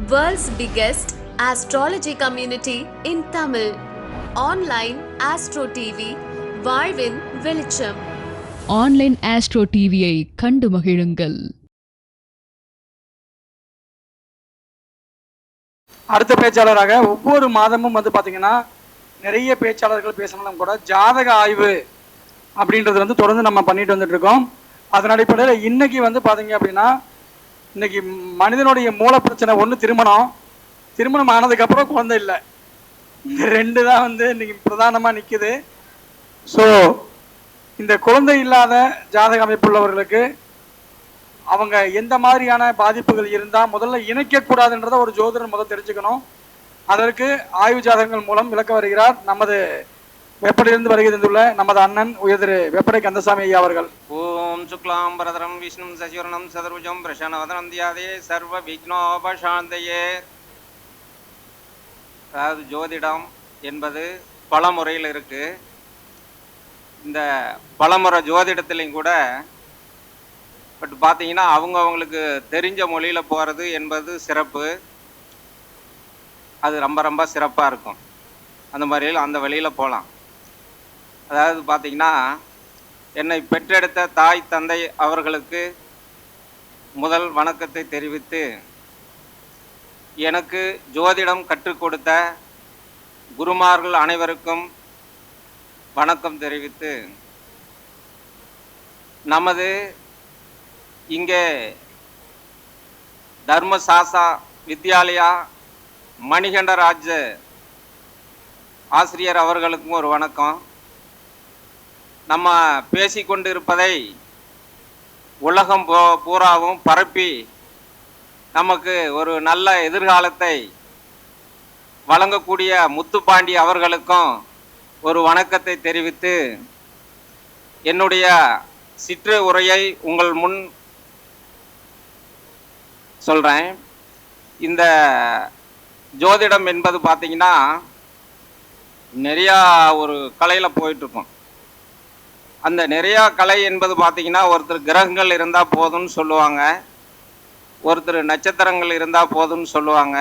World's biggest astrology community in Tamil. Online Astro TV, வாழ்வின் வெளிச்சம். Online astro டிவியை கண்டு மகிழுங்கள். அடுத்த பேச்சாளராக ஒவ்வொரு மாதமும் பார்த்தீங்கன்னா நிறைய பேச்சாளர்கள் பேசணும் கூட ஜாதக ஆய்வு அப்படின்றது தொடர்ந்து நம்ம பண்ணிட்டு வந்துட்டு இருக்கோம். அதன் அடிப்படையில் இன்னைக்கு பார்த்தீங்க அப்படின்னா இன்னைக்கு மனிதனுடைய மூல பிரச்சனை ஒன்று திருமணம் ஆனதுக்கப்புறம் குழந்தை இல்லை. இந்த ரெண்டு தான் இன்னைக்கு பிரதானமாக நிற்குது. ஸோ இந்த குழந்தை இல்லாத ஜாதக அமைப்புள்ளவர்களுக்கு அவங்க எந்த மாதிரியான பாதிப்புகள் இருந்தால் முதல்ல இணைக்கக்கூடாதுன்றதை ஒரு ஜோதிடர் முதல் தெரிஞ்சுக்கணும். அதற்கு ஆய்வு ஜாதகங்கள் மூலம் விளக்க வருகிறார் நமது வெப்படையிலிருந்து வருகை தந்துள்ள நமது அண்ணன் உயர்திரு வெப்படை கந்தசாமி ஐயா அவர்கள். ஓம் சுக்லாம் பரதரம் விஷ்ணு சசிவரணம் சதுர்புஜம் பிரசன்னவதனம் தியாதே சர்வ விக்னோபசாந்தையே. அதாவது ஜோதிடம் என்பது பல முறையில் இருக்கு. இந்த பலமுறை ஜோதிடத்துலையும் கூட பட் பார்த்தீங்கன்னா அவங்களுக்கு தெரிஞ்ச மொழியில் போகிறது என்பது சிறப்பு. அது ரொம்ப ரொம்ப சிறப்பாக இருக்கும். அந்த மாதிரியில் அந்த வழியில் போகலாம். அதாவது பார்த்தீங்கன்னா என்னை பெற்றெடுத்த தாய் தந்தை அவர்களுக்கு முதல் வணக்கத்தை தெரிவித்து, எனக்கு ஜோதிடம் கற்றுக் கொடுத்த குருமார்கள் அனைவருக்கும் வணக்கம் தெரிவித்து, நமது இங்கே தர்மசாசா வித்யாலயா மணிகண்டராஜ ஆசிரியர் அவர்களுக்கும் ஒரு வணக்கம். நம்ம பேசிக்கொண்டு இருப்பதை உலகம் பூராவும் பரப்பி நமக்கு ஒரு நல்ல எதிர்காலத்தை வழங்கக்கூடிய முத்துப்பாண்டி அவர்களுக்கும் ஒரு வணக்கத்தை தெரிவித்து, என்னுடைய சிற்று உரையை உங்கள் முன் சொல்கிறேன். இந்த ஜோதிடம் என்பது பார்த்திங்கன்னா நிறையா ஒரு கலையில் போயிட்டுருக்கும். அந்த நிறையா கலை என்பது பார்த்திங்கன்னா ஒருத்தர் கிரகங்கள் இருந்தால் போதும்னு சொல்லுவாங்க, ஒருத்தர் நட்சத்திரங்கள் இருந்தால் போதும்னு சொல்லுவாங்க.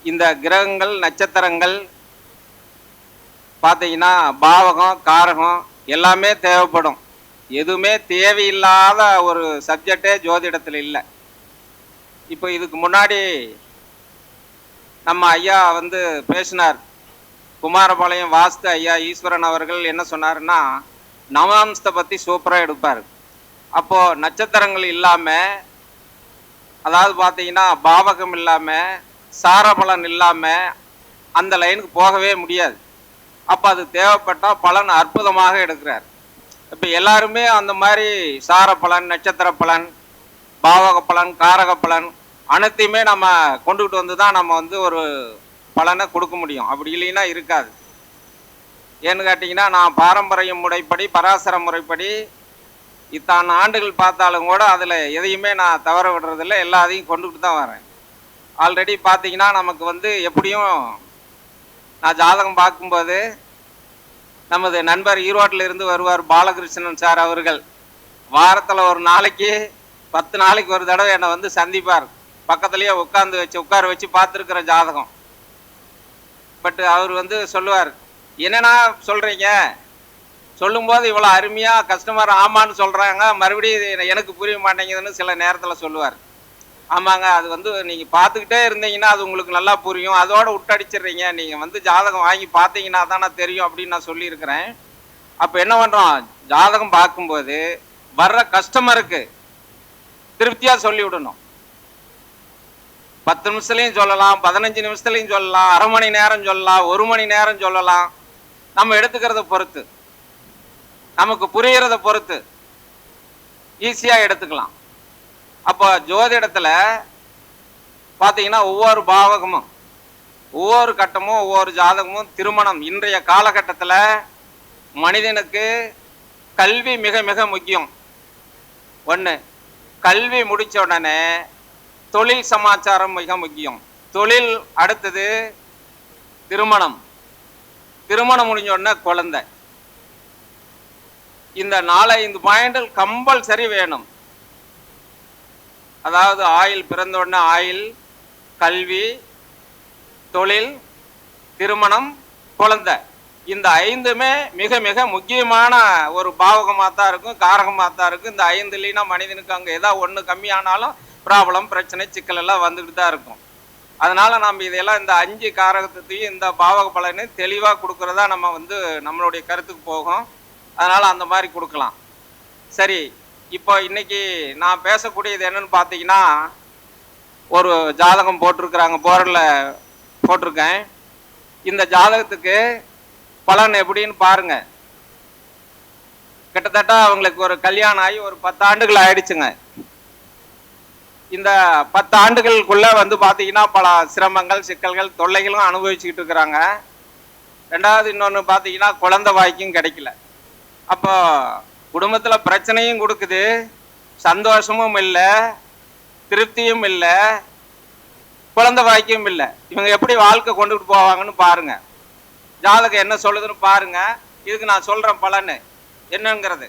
இந்த கிரகங்கள் நட்சத்திரங்கள் பார்த்திங்கன்னா பாவகம் காரகம் எல்லாமே தேவைப்படும். எதுவுமே தேவையில்லாத ஒரு சப்ஜெக்டே ஜோதிடத்தில் இல்லை. இப்போ இதுக்கு முன்னாடி நம்ம ஐயா பேசினார், குமாரபாளையம் வாஸ்து ஐயா ஈஸ்வரன் அவர்கள் என்ன சொன்னாருன்னா நவாம்சத்தை பற்றி சூப்பராக எடுப்பார். அப்போது நட்சத்திரங்கள் இல்லாமல், அதாவது பார்த்தீங்கன்னா பாவகம் இல்லாமல் சாரபலன் இல்லாமல் அந்த லைனுக்கு போகவே முடியாது. அப்போ அது தேவைப்பட்டால் பலன் அற்புதமாக எடுக்கிறார். இப்போ எல்லாருமே அந்த மாதிரி சார பலன், நட்சத்திர பலன், பாவக பலன், காரக பலன் அனைத்தையுமே நம்ம கொண்டுகிட்டு வந்து தான் நம்ம ஒரு பலனை கொடுக்க முடியும். அப்படி இல்லைன்னா இருக்காது. ஏன்னு கேட்டிங்கன்னா, நான் பாரம்பரிய முறைப்படி பராசர முறைப்படி இத்தனை ஆண்டுகள் பார்த்தாலும் கூட அதில் எதையுமே நான் தவற விடுறதில்லை, எல்லாத்தையும் கொண்டுக்கிட்டு தான் வரேன். ஆல்ரெடி பார்த்தீங்கன்னா நமக்கு எப்படியும் நான் ஜாதகம் பார்க்கும்போது நமது நண்பர் ஈரோட்டில் இருந்து வருவார் பாலகிருஷ்ணன் சார் அவர்கள். வாரத்தில் ஒரு நாளைக்கு 10 நாளைக்கு ஒரு தடவை என்னை சந்திப்பார். பக்கத்துலேயே உட்கார வச்சு பார்த்துருக்கிற ஜாதகம். பட் அவர் சொல்லுவார், என்னன்னா சொல்கிறீங்க, சொல்லும்போது இவ்வளோ அருமையாக கஸ்டமர் ஆமான்னு சொல்கிறாங்க, மறுபடியும் எனக்கு புரிய மாட்டேங்குதுன்னு சில நேரத்தில் சொல்லுவார். ஆமாங்க, அது நீங்கள் பார்த்துக்கிட்டே இருந்தீங்கன்னா அது உங்களுக்கு நல்லா புரியும், அதோட விட்டடிச்சிடுறீங்க, நீங்கள் ஜாதகம் வாங்கி பார்த்தீங்கன்னா தானே தெரியும் அப்படின்னு நான் சொல்லியிருக்கிறேன். அப்போ என்ன பண்ணுறோம், ஜாதகம் பார்க்கும்போது வர்ற கஸ்டமருக்கு திருப்தியாக சொல்லி விடணும். 10 நிமிஷத்துலையும் சொல்லலாம், 15 நிமிஷத்துலையும் சொல்லலாம், அரை மணி நேரம் சொல்லலாம், 1 மணி நேரம் சொல்லலாம். நம்ம எடுத்துக்கிறத பொறுத்து, நமக்கு புரிகிறத பொறுத்து ஈஸியாக எடுத்துக்கலாம். அப்போ ஜோதிடத்தில் பார்த்தீங்கன்னா ஒவ்வொரு பாவகமும் ஒவ்வொரு கட்டமும் ஒவ்வொரு ஜாதகமும் திருமணம். இன்றைய காலகட்டத்தில் மனிதனுக்கு கல்வி மிக மிக முக்கியம். ஒன்று, கல்வி முடித்த உடனே தொழில் சமாச்சாரம் மிக முக்கியம். தொழில் அடுத்தது திருமணம், திருமணம் முடிஞ்ச உடனே குழந்தை. இந்த 4-5 பாயிண்டில் கம்பல்சரி வேணும். அதாவது ஆயில் பிறந்த உடனே ஆயில், கல்வி, தொழில், திருமணம், குழந்தை, இந்த 5மே மிக மிக முக்கியமான ஒரு பாவகமாக தான் இருக்கும், காரகமாக தான் இருக்கும். இந்த 5 இல்லைன்னா மனிதனுக்கு அங்கே ஏதாவது ஒன்று கம்மியானாலும் ப்ராப்ளம், பிரச்சனை, சிக்கல் எல்லாம் வந்துக்கிட்டு தான் இருக்கும். அதனால் நம்ம இதெல்லாம் இந்த 5 காரகத்தையும் இந்த பாவக பலனையும் தெளிவாக கொடுக்குறதா நம்ம வந்து நம்மளுடைய கருத்துக்கு போகும். அதனால் அந்த மாதிரி கொடுக்கலாம். சரி, இப்போ இன்னைக்கு நான் பேசக்கூடியது என்னன்னு பார்த்தீங்கன்னா, ஒரு ஜாதகம் போட்டிருக்கிறாங்க, போர்டில் போட்டிருக்கேன். இந்த ஜாதகத்துக்கு பலன் எப்படின்னு பாருங்க. கிட்டத்தட்ட அவங்களுக்கு ஒரு கல்யாணம் ஆகி ஒரு 10 ஆண்டுகள் ஆயிடுச்சுங்க. இந்த 10 ஆண்டுகளுக்குள்ள வந்து பார்த்தீங்கன்னா பல சிரமங்கள், சிக்கல்கள், தொல்லைகளும் அனுபவிச்சுக்கிட்டு இருக்கிறாங்க. ரெண்டாவது இன்னொன்று பார்த்தீங்கன்னா குழந்தை வாய்க்கும் கிடைக்கல. அப்போ குடும்பத்தில் பிரச்சனையும் கொடுக்குது, சந்தோஷமும் இல்லை, திருப்தியும் இல்லை, குழந்தை வாய்க்கும் இல்லை. இவங்க எப்படி வாழ்க்கை கொண்டுட்டு போவாங்கன்னு பாருங்க. ஜாதகம் என்ன சொல்லுதுன்னு பாருங்க. இதுக்கு நான் சொல்றேன் பலன் என்னங்கிறது.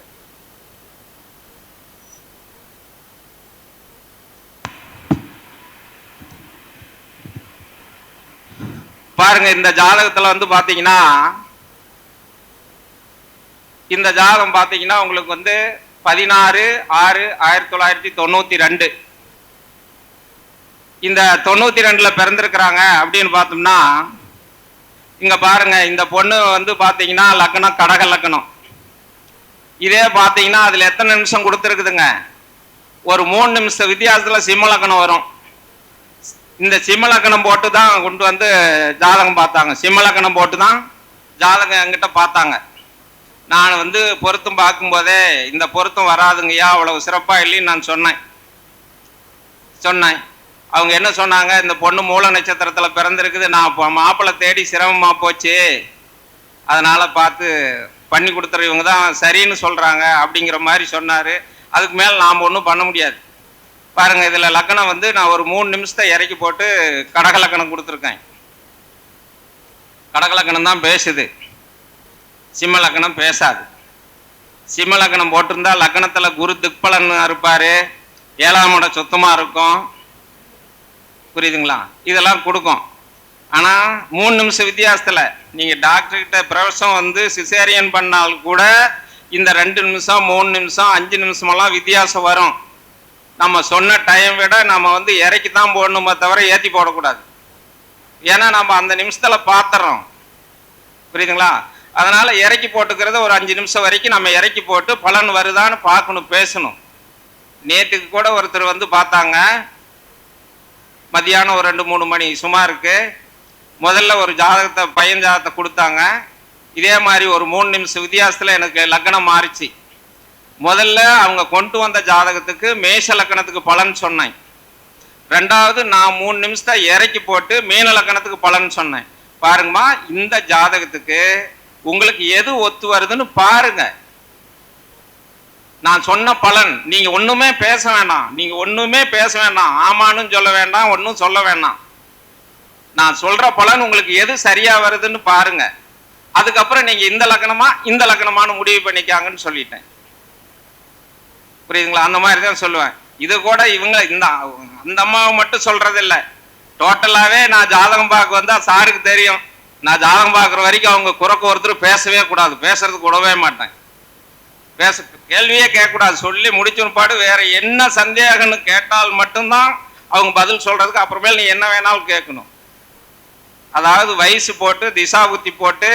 பாருங்க, இந்த ஜாதகத்துல வந்து பாத்தீங்கன்னா, இந்த ஜாதகம் பாத்தீங்கன்னா உங்களுக்கு வந்து 16/6/1992 இந்த 92ல பிறந்திருக்கிறாங்க அப்படின்னு பார்த்தோம்னா, இங்க பாருங்க, இந்த பொண்ணு வந்து பாத்தீங்கன்னா லக்னம் கடக லக்னம். இதே பாத்தீங்கன்னா அதுல எத்தனை நிமிஷம் கொடுத்துருக்குதுங்க, ஒரு 3 நிமிஷம் வித்தியாசத்துல சிம்ம லக்னம் வரும். இந்த சிம்ம லக்னம் போட்டு தான் கொண்டு வந்து ஜாதகம் பார்த்தாங்க. சிம்ம லக்னம் போட்டு தான் ஜாதகம் என்கிட்ட பார்த்தாங்க. நான் வந்து பொருத்தம் பார்க்கும்போதே இந்த பொருத்தம் வராதுங்கய்யா, அவ்வளவு சிறப்பா இல்லைன்னு நான் சொன்னேன். அவங்க என்ன சொன்னாங்க, இந்த பொண்ணு மூல நட்சத்திரத்துல பிறந்திருக்குது, நான் மாப்பிள்ளை தேடி சிரமமா போச்சு, அதனால பார்த்து பண்ணி கொடுத்துறவங்க தான் சரின்னு சொல்றாங்க அப்படிங்கிற மாதிரி சொன்னாரு. அதுக்கு மேல நாம் ஒன்றும் பண்ண முடியாது. பாருங்க, இதுல லக்னம் வந்து நான் ஒரு 3 நிமிஷத்தை இறக்கி போட்டு கடக லக்னம் கொடுத்துருக்கேன். கடக லக்னம் தான் பேசுது, சிம்ம லக்னம் பேசாது. சிம்ம லக்னம் போட்டிருந்தா லக்னத்துல குரு திக்பலன் இருப்பாரு, 7ஆம் இடம் சுத்தமா இருக்கும், புரியுதுங்களா? இதெல்லாம் கொடுக்கும். ஆனா 3 நிமிஷம் வித்தியாசத்துல நீங்க டாக்டர் கிட்ட பிரவேசம் வந்து சிசேரியன் பண்ணால் கூட இந்த 2 நிமிஷம் 3 நிமிஷம் 5 நிமிஷமெல்லாம் வித்தியாசம் வரும். நம்ம சொன்ன டைம் விட நம்ம வந்து இறக்கி தான் போடணுமே தவிர ஏற்றி போடக்கூடாது. ஏன்னா நம்ம அந்த நிமிஷத்துல பார்த்துறோம், புரியுதுங்களா? அதனால இறக்கி போட்டுக்கிறது ஒரு 5 நிமிஷம் வரைக்கும் நம்ம இறக்கி போட்டு பலன் வருதான்னு பார்க்கணும், பேசணும். நேற்றுக்கு கூட ஒருத்தர் வந்து பார்த்தாங்க, மதியானம் ஒரு 2-3 மணி சுமாருக்கு. முதல்ல ஒரு ஜாதகத்தை, பையன் ஜாதகத்தை கொடுத்தாங்க. இதே மாதிரி ஒரு 3 நிமிஷம் வித்தியாசத்தில் எனக்கு லக்னம் மாறிச்சு. முதல்ல அவங்க கொண்டு வந்த ஜாதகத்துக்கு மேஷ லக்னத்துக்கு பலன் சொன்னேன். ரெண்டாவது நான் 3 நிமிஷத்தை இறக்கி போட்டு மீன லக்னத்துக்கு பலன் சொன்னேன். பாருங்கம்மா, இந்த ஜாதகத்துக்கு உங்களுக்கு எது ஒத்து வருதுன்னு பாருங்க. நான் சொன்ன பலன் நீங்க ஒண்ணுமே பேச வேண்டாம், ஆமான்னு சொல்ல வேண்டாம், ஒன்றும் சொல்ல வேண்டாம். நான் சொல்ற பலன் உங்களுக்கு எது சரியா வருதுன்னு பாருங்க. அதுக்கப்புறம் நீங்க இந்த லக்னமானு முடிவு பண்ணிக்காங்கன்னு சொல்லிட்டேன், புரியுதுங்களா? அந்த மாதிரி தான் சொல்லுவேன். இது கூட இவங்க அந்த அம்மாவை மட்டும் சொல்றது இல்லை, டோட்டலாவே நான் ஜாதகம் பார்க்க வந்தா சாருக்கு தெரியும், நான் ஜாதகம் பார்க்குற வரைக்கும் அவங்க குறைக்க ஒருத்தர் பேசவே கூடாது, பேசுறதுக்கு விடவே மாட்டேன், கேள்வியே கேட்கக்கூடாது. சொல்லி முடிச்சுன்னு பாடு வேற என்ன சந்தேகம்னு கேட்டால் மட்டும்தான் அவங்க பதில் சொல்றதுக்கு, அப்புறமேல் நீ என்ன வேணாலும் கேட்கணும். அதாவது வயசு போட்டு திசா புத்தி போட்டு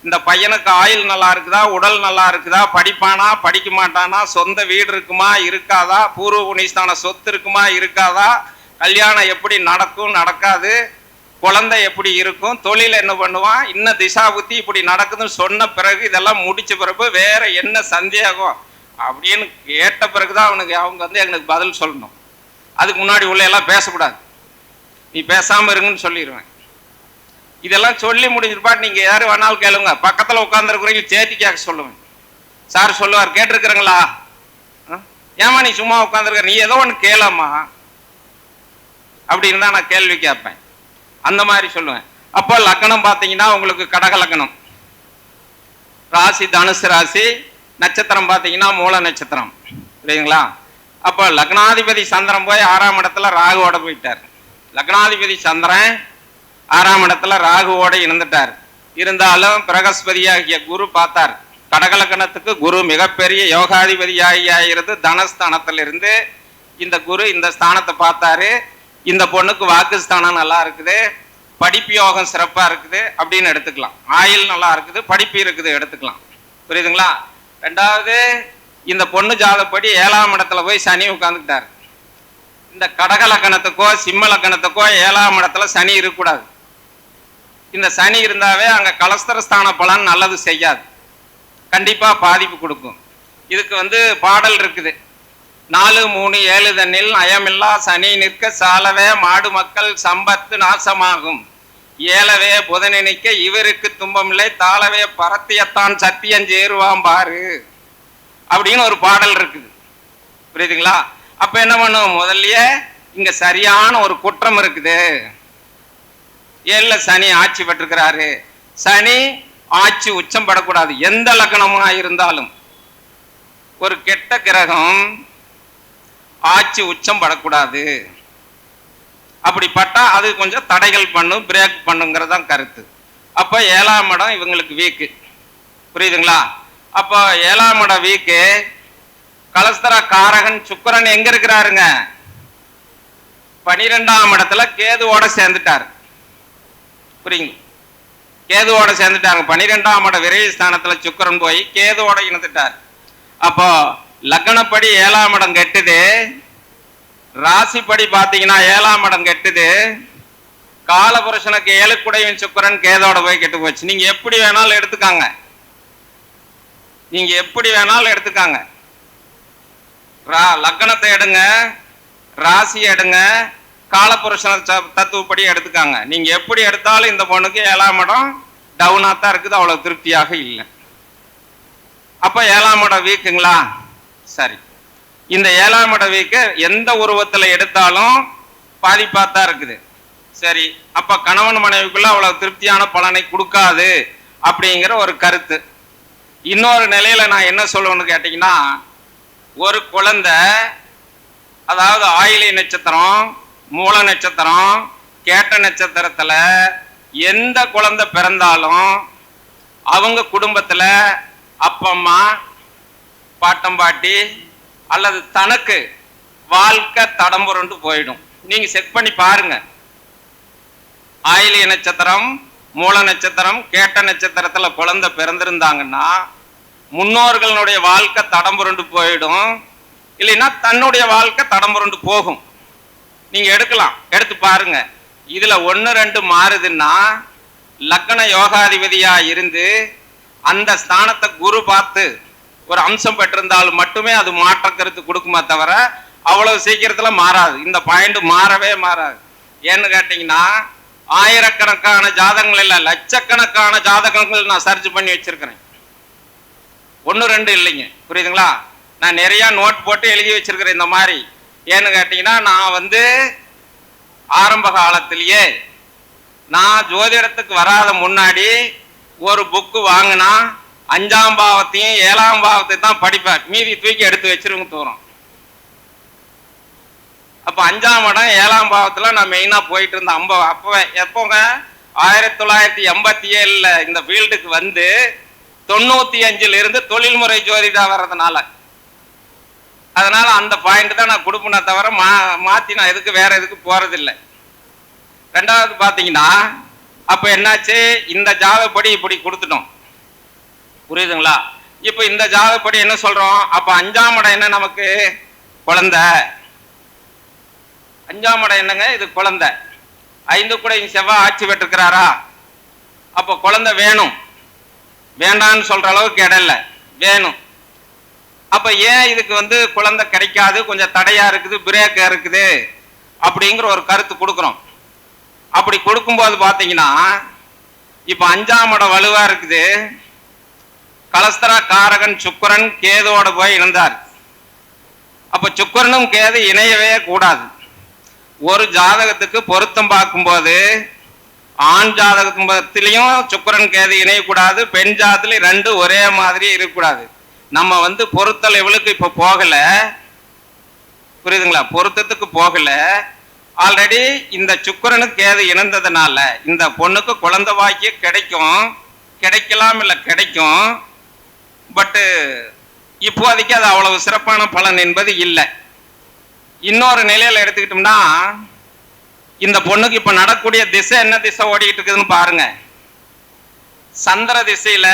இந்த பையனுக்கு ஆயுள் நல்லா இருக்குதா, உடல் நல்லா இருக்குதா, படிப்பானா படிக்க மாட்டானா, சொந்த வீடு இருக்குமா இருக்காதா, பூர்வ புண்ணியஸ்தான சொத்து இருக்குமா இருக்காதா, கல்யாணம் எப்படி நடக்கும் நடக்காது, குழந்தை எப்படி இருக்கும், தொழில் என்ன பண்ணுவான், இன்னும் திசா புத்தி இப்படி நடக்குதுன்னு சொன்ன பிறகு, இதெல்லாம் முடிச்ச பிறகு வேற என்ன சந்தேகம் அப்படின்னு கேட்ட பிறகுதான் அவங்க வந்து எனக்கு பதில் சொல்லணும். அதுக்கு முன்னாடி உள்ள எல்லாம் பேசக்கூடாது, நீ பேசாம இருங்கன்னு சொல்லிடுவேன். இதெல்லாம் சொல்லி முடிஞ்சிருப்பாட்டு நீங்க யாரும் வேணாலும் கேளுங்க, பக்கத்துல உட்காந்துருக்குறீங்க சேர்த்தி கேட்க சொல்லுவேன். சார் சொல்லுவார், கேட்டிருக்கிறீங்களா, ஏமா நீ சும்மா உட்காந்துருக்க, நீ ஏதோ ஒன்று கேளாமா அப்படின்னு தான் நான் கேள்வி கேட்பேன். அந்த மாதிரி சொல்லுவேன். அப்போ லக்னம் பார்த்தீங்கன்னா உங்களுக்கு கடக லக்னம், ராசி தனுசு ராசி, நட்சத்திரம் பார்த்தீங்கன்னா மூல நட்சத்திரம், புரியுதுங்களா? அப்போ லக்னாதிபதி சந்திரன் போய் 6ஆம் இடத்துல ராகுவோட போயிட்டார். லக்னாதிபதி சந்திரன் 6ஆம் இடத்துல ராகுவோட இருந்துட்டார். இருந்தாலும் பிரகஸ்பதியாகிய குரு பார்த்தார். கடகலக்கணத்துக்கு குரு மிகப்பெரிய யோகாதிபதியாகிறது. தனஸ்தானத்திலிருந்து இந்த குரு இந்த ஸ்தானத்தை பார்த்தாரு. இந்த பொண்ணுக்கு வாக்குஸ்தானம் நல்லா இருக்குது, படிப்பு யோகம் சிறப்பா இருக்குது அப்படின்னு எடுத்துக்கலாம். ஆயுள் நல்லா இருக்குது, படிப்பு இருக்குது எடுத்துக்கலாம். புரியுதுங்களா? ரெண்டாவது, இந்த பொண்ணு ஜாதப்படி 7ஆம் இடத்துல போய் சனி உட்கார்ந்துக்கிட்டாரு. இந்த கடக லக்கணத்துக்கோ சிம்ம லக்கணத்துக்கோ 7ஆம் இடத்துல சனி இருக்கக்கூடாது. இந்த சனி இருந்தாவே அங்க கலஸ்தரஸ்தான பலன் நல்லது செய்யாது, கண்டிப்பா பாதிப்பு கொடுக்கும். இதுக்கு பாடல் இருக்குது. 4, 3, 7 தண்ணில் அயமில்லா சனி நிற்க சாலவே மாடு மக்கள் சம்பத்து நாசமாகும், ஏலவே புதனிக்க இவருக்கு துன்பமில்லை தாளவே பரத்தியத்தான் சத்தியம் சேருவாம் பாரு அப்படின்னு ஒரு பாடல் இருக்குது. புரியுதுங்களா? அப்ப என்ன பண்ணும், முதல்லயே இங்க சரியான ஒரு குற்றம் இருக்குது. 7ல சனி ஆட்சி பெற்றிருக்கிறாரு. சனி ஆட்சி உச்சம் படக்கூடாது. எந்த லக்னமா இருந்தாலும் ஒரு கெட்ட கிரகம் ஆட்சி உச்சம் படக்கூடாது. அப்படிப்பட்டா அது கொஞ்சம் தடைகள் பண்ணும், பிரேக் பண்ணுங்கிறதான் கருத்து. அப்ப 7ஆம் இடம் இவங்களுக்கு வீக்கு. புரியுதுங்களா? அப்போ 7ஆம் இடம் வீக்கு. கலஸ்தர காரகன் சுக்கிரன் எங்க இருக்கிறாருங்க? 12ஆம் இடத்துல கேதுவோட சேர்ந்துட்டார். புரியுங்க? கேதுவோட சேர்ந்துட்டாங்க. 12ஆம் இட விரயஸ்தானத்துல சுக்கிரன் போய் கேதுவோட இணைந்துட்டார். அப்போ லக்னப்படி 7ஆம் இடம் கெட்டுது, ராசிப்படி பாத்தீங்கன்னா 7ஆம் இடம் கெட்டுது. காலபுருஷனுக்கு 7 குடையின் சுக்கிரன் கேதோட போய் கெட்டு போச்சு. நீங்க எப்படி வேணாலும் எடுத்துக்காங்க, நீங்க எப்படி வேணாலும் எடுத்துக்காங்க. லக்னத்தை எடுங்க, ராசி எடுங்க, காலபுருஷன தத்துவப்படி எடுத்துக்காங்க. நீங்க எப்படி எடுத்தாலும் இந்த பொண்ணுக்கு 7ஆம் இடம் டவுனா தான் இருக்குது, அவ்வளவு திருப்தியாக இல்லை. அப்ப 7ஆம் இடம் வீக்குங்களா? சரி, இந்த 7ஆம் இடம் வீக்கு எந்த உருவத்துல எடுத்தாலும் பாதிப்பாத்தான் இருக்குது. சரி, அப்ப கணவன் மனைவிக்குள்ள அவ்வளவு திருப்தியான பலனை கொடுக்காது அப்படிங்கிற ஒரு கருத்து. இன்னொரு நிலையில நான் என்ன சொல்லணும்னு கேட்டீங்கன்னா, ஒரு குழந்தை, அதாவது ஆயிலி நட்சத்திரம், மூல நட்சத்திரம், கேட்ட நட்சத்திரத்துல எந்த குழந்தை பிறந்தாலும் அவங்க குடும்பத்துல அப்பா அம்மா பாட்டம் பாட்டி அல்லது தனக்கு வாழ்க்கை தடம்புரண்டு போயிடும். நீங்க செக் பண்ணி பாருங்க. ஆயிலி நட்சத்திரம், மூல நட்சத்திரம், கேட்ட நட்சத்திரத்துல குழந்தை பிறந்திருந்தாங்கன்னா முன்னோர்களுடைய வாழ்க்கை தடம்புரண்டு போயிடும், இல்லைன்னா தன்னுடைய வாழ்க்கை தடம்புரண்டு போகும். நீங்க எடுக்கலாம், எடுத்து பாருங்க. இதுல 1, 2 மாறுதுன்னா லக்ன யோகாதிபதியா இருந்து அந்த ஸ்தானத்தை குரு பார்த்து ஒரு அம்சம் பெற்றிருந்தாலும் மட்டுமே அது மாற்ற கருத்து கொடுக்குமா தவிர அவ்வளவு சீக்கிரத்துல மாறாது. இந்த பாயிண்ட் மாறவே மாறாது. ஏன்னு கேட்டீங்கன்னா, ஆயிரக்கணக்கான ஜாதகங்கள் இல்ல, லட்சக்கணக்கான ஜாதகங்கள் நான் சர்ச் பண்ணி வச்சிருக்கிறேன். 1, 2 இல்லைங்க. புரியுதுங்களா? நான் நிறைய நோட் போட்டு எழுதி வச்சிருக்கிறேன் இந்த மாதிரி. ஏன்னு கேட்டீங்கன்னா, நான் ஆரம்ப காலத்திலேயே நான் ஜோதிடத்துக்கு வராத முன்னாடி ஒரு புக்கு வாங்கினா 5ஆம் பாவத்தையும் 7ஆம் பாவத்தையும் தான் படிப்பேன், மீதி தூக்கி எடுத்து வச்சிருங்க தூரம். அப்ப 5ஆம் இடம் 7ஆம் பாவத்துல நான் மெயினா போயிட்டு இருந்தேன். அப்பவே எப்போங்க 1987ல இந்த ஃபீல்டுக்கு 95ல இருந்து தொழில்முறை ஜோதிடா வர்றதுனால, அதனால அந்த பாயிண்ட் தான் நான் கொடுப்பேனே தவிர மாத்தி நான் எதுக்கு வேற எதுக்கு போறதில்லை. ரெண்டாவது பாத்தீங்கன்னா, அப்ப என்னாச்சு, இந்த ஜாதகப்படி இப்படி கொடுத்துட்டோம். புரியுதுங்களா? இப்ப இந்த ஜாதகப்படி என்ன சொல்றோம், அப்ப 5ஆம் இடம் என்ன நமக்கு? குழந்தை. 5ஆம் இடம் என்னங்க? இது குழந்தை. 5 கூட செவ்வாய் ஆட்சி பெற்றிருக்கிறாரா? அப்ப குழந்தை வேணும், வேண்டான்னு சொல்ற அளவுக்கு இடல்ல, வேணும். அப்ப ஏன் இதுக்கு குழந்தை கிடைக்காது, கொஞ்சம் தடையா இருக்குது, பிரேக்கா இருக்குது அப்படிங்கிற ஒரு கருத்து கொடுக்குறோம். அப்படி கொடுக்கும்போது பாத்தீங்கன்னா, இப்ப 5ஆம் இடம் வலுவா இருக்குது. கலஸ்தர காரகன் சுக்கிரன் கேதுவோட போய் இணைந்தார். அப்ப சுக்கிரனும் கேது இணையவே கூடாது. ஒரு ஜாதகத்துக்கு பொருத்தம் பார்க்கும்போது ஆண் ஜாதகத்திலையும் சுக்கிரன் கேது இணையக்கூடாது, பெண் ஜாதகத்திலையும் 2 ஒரே மாதிரி இருக்கக்கூடாது. நம்ம பொருத்தல் எவ்வளவுக்கு இப்ப போகல, புரியுதுங்களா? பொருத்தத்துக்கு போகல. ஆல்ரெடி இந்த சுக்கிரனுக்கு கேது இணைந்ததுனால இந்த பொண்ணுக்கு குழந்தை வாக்கியம் கிடைக்கும், கிடைக்கலாம் இல்லை கிடைக்கும். பட்டு இப்போதைக்கு அது அவ்வளவு சிறப்பான பலன் என்பது இல்லை. இன்னொரு நிலையில எடுத்துக்கிட்டோம்னா இந்த பொண்ணுக்கு இப்ப நடக்கூடிய திசை என்ன திசை ஓடிக்கிட்டு இருக்குதுன்னு பாருங்க. சந்திர திசையில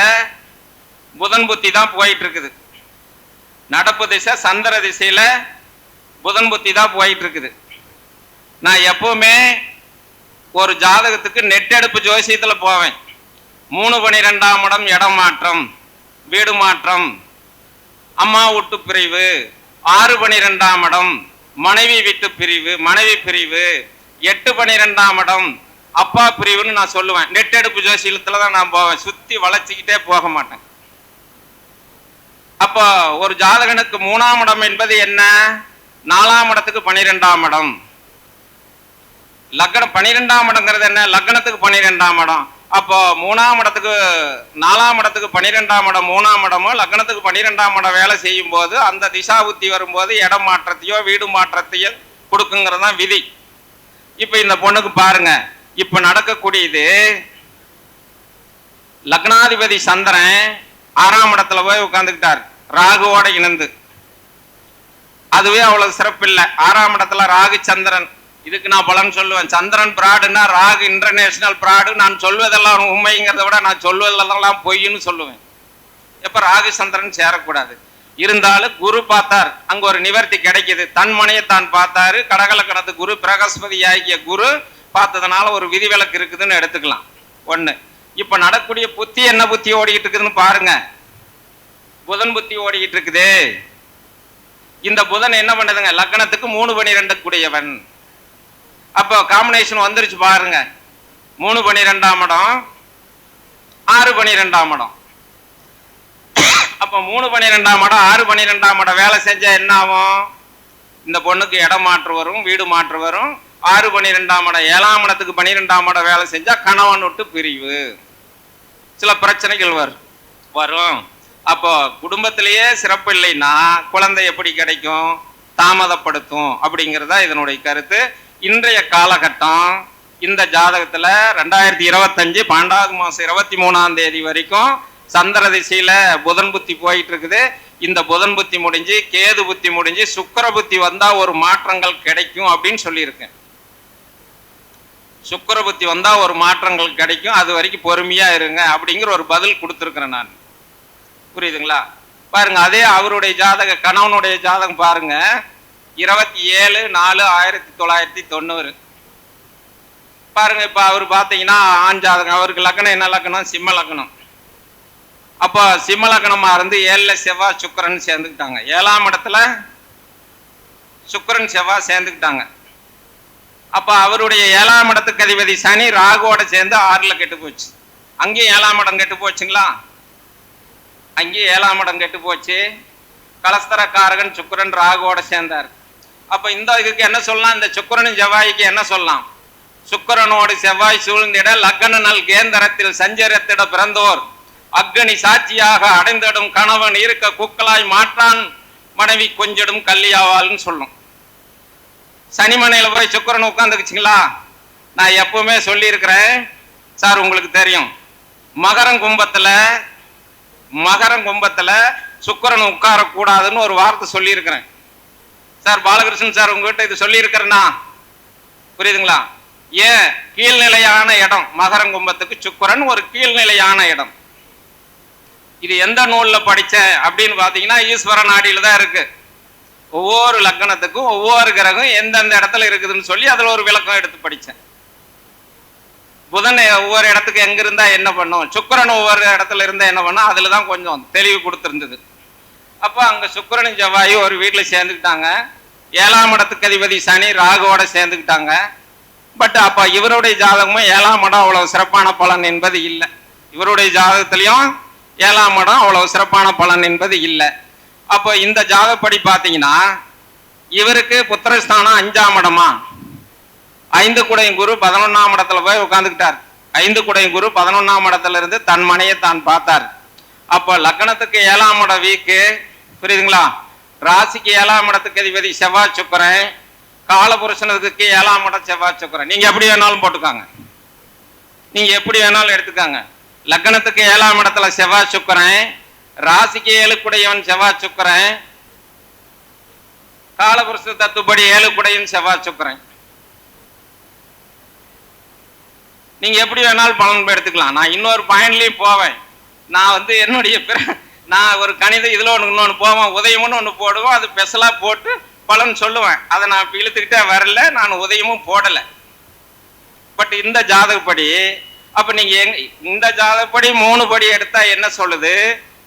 புதன் புத்தி தான் போயிட்டு இருக்குது. நடப்பு திசை சந்திர திசையில புதன் புத்தி தான் போயிட்டு இருக்குது. நான் எப்பவுமே ஒரு ஜாதகத்துக்கு நெட்டெடுப்பு ஜோசியத்துல போவேன். 3-12ஆம் இடம் இடம் மாற்றம், வீடு மாற்றம், அம்மா வீட்டு பிரிவு, 6-12ஆம் இடம் மனைவி வீட்டு பிரிவு, மனைவி பிரிவு, 8-12ஆம் இடம் அப்பா பிரிவுன்னு நான் சொல்லுவேன். நெட்டெடுப்பு ஜோசியத்துல தான் நான் போவேன், சுத்தி வளைச்சிக்கிட்டே போக மாட்டேன். அப்போ ஒரு ஜாதகனுக்கு 3ஆம் இடம் என்பது என்ன? 4ஆம் இடத்துக்கு 12ஆம் இடம். லக்னம் 12ஆம் இடங்கிறது என்ன? லக்னத்துக்கு 12ஆம் இடம். அப்போ 3ஆம் இடத்துக்கு 4ஆம் இடத்துக்கு 12ஆம் இடம் 3ஆம் இடமோ லக்னத்துக்கு 12ஆம் இடம் வேலை செய்யும் போது அந்த திசா புத்தி வரும்போது இடம் மாற்றத்தையோ வீடு மாற்றத்தையோ கொடுக்குங்கிறது தான் விதி. இப்ப இந்த பொண்ணுக்கு பாருங்க, இப்ப நடக்கக்கூடியது லக்னாதிபதி சந்திரன் 6ஆம் இடத்துல போய் உட்கார்ந்துக்கிட்டார் ராகுவோட இணைந்து. அதுவே அவ்வளவு சிறப்பு இல்லை. 6ஆம் இடத்துல ராகு சந்திரன். இதுக்கு நான் பலன் சொல்லுவேன். சந்திரன் பிராடுன்னா ராகு இன்டர்நேஷனல் பிராடு. நான் சொல்வதெல்லாம் உண்மைங்கிறத விட நான் சொல்வதெல்லாம் பொய்ன்னு சொல்லுவேன். எப்ப ராகு சந்திரன் சேரக்கூடாது. இருந்தாலும் குரு பார்த்தார், அங்க ஒரு நிவர்த்தி கிடைக்குது. தன் மனையை தான் பார்த்தாரு. கடகலக்கணத்து குரு பிரகஸ்பதி ஆகிய குரு பார்த்ததுனால ஒரு விதிவிலக்கு இருக்குதுன்னு எடுத்துக்கலாம். ஒண்ணு. இப்ப நடக்கூடிய புத்தி என்ன புத்தி ஓடிக்கிட்டு இருக்குதுன்னு பாருங்க. புதன் புத்தி ஓடிக்கிட்டு இருக்குது. இந்த புதன் என்ன பண்ணுதுங்க? லக்னத்துக்கு 3-12 கூடியவன். அப்போ காம்பினேஷன் வந்துருச்சு பாருங்க. 3-12ஆம் இடம், 6-12ஆம் இடம். அப்ப 3-12ஆம் இடம் 6-12ஆம் இடம் வேலை செஞ்சா என்ன ஆகும்? இந்த பொண்ணுக்கு இடம் மாற்று வரும், வீடு மாற்று வரும். 6-12ஆம் இடம் 7ஆம் இடத்துக்கு 12ஆம் இடம் வேலை செஞ்சா கணவன் விட்டு பிரிவு, சில பிரச்சனைகள் வரும். அப்போ குடும்பத்திலேயே சிறப்பு இல்லைன்னா குழந்தை எப்படி கிடைக்கும்? தாமதப்படுத்தும். அப்படிங்கிறதா இதனுடைய கருத்து. இன்றைய காலகட்டம் இந்த ஜாதகத்துல 2025 12வது மாசம் 23ஆம் தேதி வரைக்கும் சந்திர திசையில புதன் புத்தி போயிட்டு இருக்குது. இந்த புதன் புத்தி முடிஞ்சு கேது புத்தி முடிஞ்சு சுக்கிர புத்தி வந்தா ஒரு மாற்றங்கள் கிடைக்கும் அப்படின்னு சொல்லியிருக்கேன். சுக்கிர புத்தி வந்தா ஒரு மாற்றங்கள் கிடைக்கும், அது வரைக்கும் பொறுமையா இருங்க அப்படிங்கிற ஒரு பதில் கொடுத்துருக்கிறேன் நான். புரியுதுங்களா? பாருங்க, அதே அவருடைய ஜாதக கணவனுடைய ஜாதகம் பாருங்க. 27/4/1990 பாருங்க. இப்ப அவர் பாத்தீங்கன்னா ஆண் ஜாதகம். அவருக்கு லக்னம் என்ன லக்னம்? சிம்ம லக்னம். அப்போ சிம்ம லக்னமா இருந்து 7ல செவ்வாய் சுக்கிரன் சேர்ந்துக்கிட்டாங்க. 7ஆம் இடத்துல சுக்கிரன் செவ்வாய் சேர்ந்துக்கிட்டாங்க. அப்ப அவருடைய 7ஆம் இடத்துக்கு அதிபதி சனி ராகுவோட சேர்ந்து 6ல கெட்டு போச்சு. அங்கேயும் 7ஆம் இடம் கெட்டு போச்சுங்களா? அங்கேயும் 7ஆம் இடம் கெட்டு போச்சு. கலஸ்தரக்காரகன் சுக்கிரன் ராகுவோட சேர்ந்தார். அப்ப இந்த இதுக்கு என்ன சொல்லலாம்? இந்த சுக்கிரனும் செவ்வாய்க்கு என்ன சொல்லலாம்? சுக்கிரனோடு செவ்வாய் சூழ்ந்திட லக்ன நல் கேந்திரத்தில் சஞ்சரத்திட பிறந்தோர் அக்னி சாட்சியாக அடைந்திடும் கணவன் இருக்க குக்கலாய் மாற்றான் மனைவி கொஞ்சிடும் கல்லியாவாள்னு சொல்லும். சனிமனையில போய் சுக்கிரன் உட்காந்துக்குச்சுங்களா? நான் எப்பவுமே சொல்லி இருக்கிறேன் சார், உங்களுக்கு தெரியும். மகரம் கும்பத்துல சுக்கிரன் உட்காரக்கூடாதுன்னு ஒரு வார்த்தை சொல்லி இருக்கிறேன் சார். பாலகிருஷ்ணன் சார் உங்ககிட்ட இது சொல்லி இருக்கிறேன்னா புரியுதுங்களா? ஏன்? கீழ்நிலையான இடம். மகரம் கும்பத்துக்கு சுக்கிரன் ஒரு கீழ்நிலையான இடம். இது எந்த நூல்ல படிச்சேன் அப்படின்னு பாத்தீங்கன்னா ஈஸ்வர நாடியில தான் இருக்கு. ஒவ்வொரு லக்னத்துக்கும் ஒவ்வொரு கிரகம் எந்தெந்த இடத்துல இருக்குதுன்னு சொல்லி அதுல ஒரு விளக்கம் எடுத்து படிச்சேன். புதன் ஒவ்வொரு இடத்துக்கு எங்க இருந்தா என்ன பண்ணும், சுக்கிரன் ஒவ்வொரு இடத்துல இருந்தா என்ன பண்ணும், அதுலதான் கொஞ்சம் தெளிவு கொடுத்துருந்தது. அப்போ அங்க சுக்கிரனும் செவ்வாயும் ஒரு வீட்டுல சேர்ந்துக்கிட்டாங்க. 7ஆம் இடத்துக்கு அதிபதி சனி ராகுவோட சேர்ந்துக்கிட்டாங்க. பட் அப்ப இவருடைய ஜாதகமும் 7ஆம் இடம் அவ்வளவு சிறப்பான பலன் என்பது இல்லை. இவருடைய ஜாதகத்திலையும் 7ஆம் இடம் அவ்வளவு சிறப்பான பலன் என்பது இல்லை. அப்போ இந்த ஜாதகப்படி பார்த்தீங்கன்னா இவருக்கு புத்திரஸ்தானம் 5ஆம் இடமா, 5 குடையும் குரு 11ஆம் இடத்துல போய் உட்கார்ந்துக்கிட்டார். 5 குடையும் குரு 11ஆம் இடத்துல இருந்து தன் மனையை தான் பார்த்தார். அப்போ லக்னத்துக்கு 7ஆம் இடம் வீக்கு, புரியுதுங்களா? ராசிக்கு 7ஆம் இடத்துக்கு அதிபதி செவ்வாய் சுக்கிரன், காலபுருஷனுக்கு 7ஆம் இடம் செவ்வாய் சுக்கிரன். நீங்க எப்படி வேணாலும் போட்டுக்காங்க, நீங்க எப்படி வேணாலும் எடுத்துக்காங்க. லக்னத்துக்கு 7ஆம் இடத்துல செவ்வாய் சுக்கிரன், ராசிக்கு 7 செவ்வாய் சுக்கிரன், காலபுருஷ தத்துப்படி 7 செவ்வாய் சுக்கிரன். நீங்க எப்படி வேணாலும் பலன் எடுத்துக்கலாம். நான் இன்னொரு பாயிண்ட்லயும் போவேன். நான் வந்து என்னுடைய நான் ஒரு கணித இதுல இன்னொன்று போவேன், உதயம்னு ஒன்று போடுவோம், அது ஸ்பெஷலா போட்டு பலன் சொல்லுவேன். அதை நான் இழுத்துக்கிட்டே வரல, நான் உதயமும் போடலை. பட் இந்த ஜாதகப்படி அப்ப நீங்க இந்த ஜாதகப்படி 3 படி எடுத்தா என்ன சொல்லுது,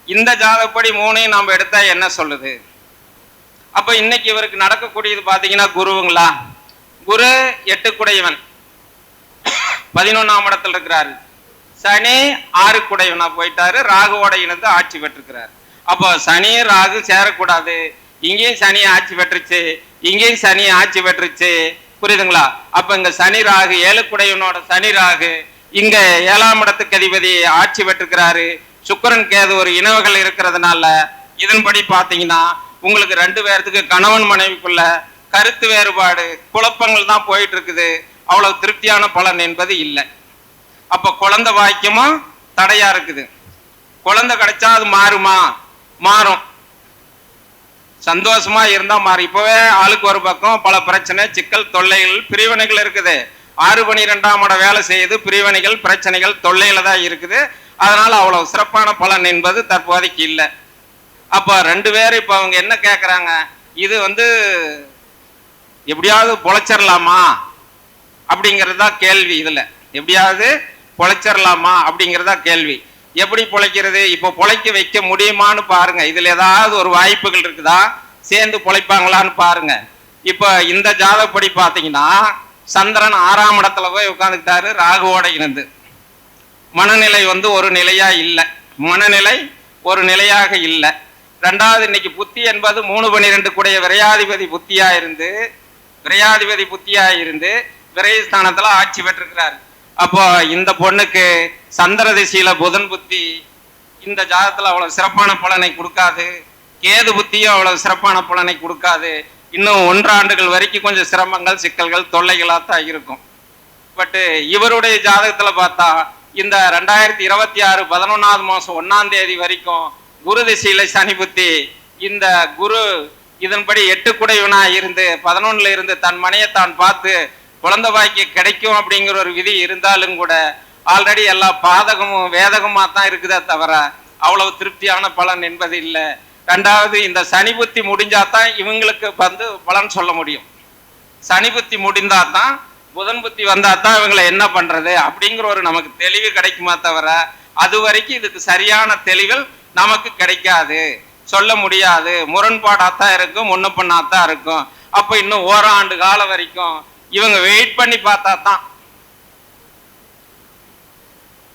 இந்த ஜாதகப்படி 3ஐயும் நாம எடுத்தா என்ன சொல்லுது? அப்ப இன்னைக்கு இவருக்கு நடக்கக்கூடியது பாத்தீங்கன்னா குருவுங்களா, குரு 8 குடையவன் 11ஆம் இடத்துல இருக்கிறாரு. சனி 6 குடையவனா போயிட்டாரு, ராகுவோட இணைந்து ஆட்சி பெற்றிருக்கிறார். அப்போ சனி ராகு சேரக்கூடாது, இங்கேயும் சனி ஆட்சி பெற்றுச்சு, இங்கேயும் சனி ஆட்சி பெற்றுச்சு, புரியுதுங்களா? அப்ப இங்க சனி ராகு 7 குடையவனோட சனி ராகு இங்க 7ஆம் இடத்துக்கு அதிபதி ஆட்சி பெற்றிருக்கிறாரு. சுக்கிரன் கேது ஒரு இனவுகள் இருக்கிறதுனால இதன்படி பாத்தீங்கன்னா உங்களுக்கு 2 பேர்த்துக்கு கணவன் மனைவிக்குள்ள கருத்து வேறுபாடு குழப்பங்கள் தான் போயிட்டு இருக்குது. அவ்வளவு திருப்தியான பலன் என்பது இல்லை. அப்ப குழந்தை வாக்கியமும் தடையா இருக்குது. குழந்தை கிடைச்சா அது மாறுமா? மாறும். சந்தோஷமா இருந்தா மாறும். இப்பவே ஆளுக்கு ஒரு பக்கம் பல பிரச்சனை, சிக்கல், தொல்லைகள், பிரிவினைகள் இருக்குது. 6-12ஆம் இடம் வேலை செய்யுது, பிரிவினைகள், பிரச்சனைகள், தொல்லையில தான் இருக்குது. அதனால அவ்வளவு சிறப்பான பலன் என்பது தற்போதைக்கு இல்லை. அப்ப 2 பேரும் இப்ப அவங்க என்ன கேட்கறாங்க, இது வந்து எப்படியாவது பொழைச்சிடலாமா அப்படிங்கிறதா கேள்வி. இதுல எப்படியாவது பொழைச்சிடலாமா அப்படிங்கிறதா கேள்வி. எப்படி பொழைக்கிறது? இப்போ பொழைக்க வைக்க முடியுமான்னு பாருங்க. இதுல ஏதாவது ஒரு வாய்ப்புகள் இருக்குதா, சேர்ந்து பொழைப்பாங்களான்னு பாருங்க. இப்ப இந்த ஜாதகப்படி பாத்தீங்கன்னா சந்திரன் 6ஆம் இடத்துல போய் உட்கார்ந்துக்கிட்டாரு ராகுவோட இணைந்து. மனநிலை வந்து ஒரு நிலையா இல்லை, மனநிலை ஒரு நிலையாக இல்லை. 2வது இன்னைக்கு புத்தி என்பது 3-12 கூடிய விரையாதிபதி புத்தியா இருந்து விரைஸ்தானத்துல ஆட்சி பெற்றிருக்கிறார். அப்போ இந்த பொண்ணுக்கு சந்திர திசையில புதன் புத்தி இந்த ஜாதகத்துல அவ்வளவு சிறப்பான பலனை கொடுக்காது, கேது புத்தியும் அவ்வளவு சிறப்பான பலனை கொடுக்காது. இன்னும் 1 ஆண்டுகள் வரைக்கும் கொஞ்சம் சிரமங்கள், சிக்கல்கள், தொல்லைகளா தான் இருக்கும். பட் இவருடைய ஜாதகத்துல பார்த்தா இந்த 2026 11ஆவது மாசம் 1ஆம் தேதி வரைக்கும் குரு திசையில சனி புத்தி. இந்த குரு இதன்படி 8 குடையவனா இருந்து 11ல இருந்து தன் மனையை தான் பார்த்து குழந்தை பாக்கிய கிடைக்கும் அப்படிங்கிற ஒரு விதி இருந்தாலும் கூட ஆல்ரெடி எல்லா பாதகமும் வேதகமா தான் இருக்குதே தவிர அவ்வளவு திருப்தியான பலன் என்பது இல்லை. 2வது இந்த சனி புத்தி முடிஞ்சாதான் இவங்களுக்கு வந்து பலன் சொல்ல முடியும். சனி புத்தி முடிந்தாதான், புதன் புத்தி வந்தாதான் இவங்களை என்ன பண்றது அப்படிங்கிற ஒரு நமக்கு தெளிவு கிடைக்குமா தவிர அது வரைக்கும் இதுக்கு சரியான தெளிவில் நமக்கு கிடைக்காது, சொல்ல முடியாது. முரண்பாடாத்தான் இருக்கும், முன்னப்பண்ணாத்தான் இருக்கும். அப்ப இன்னும் 1 ஆண்டு காலம் வரைக்கும் இவங்க வெயிட் பண்ணி பார்த்தா தான்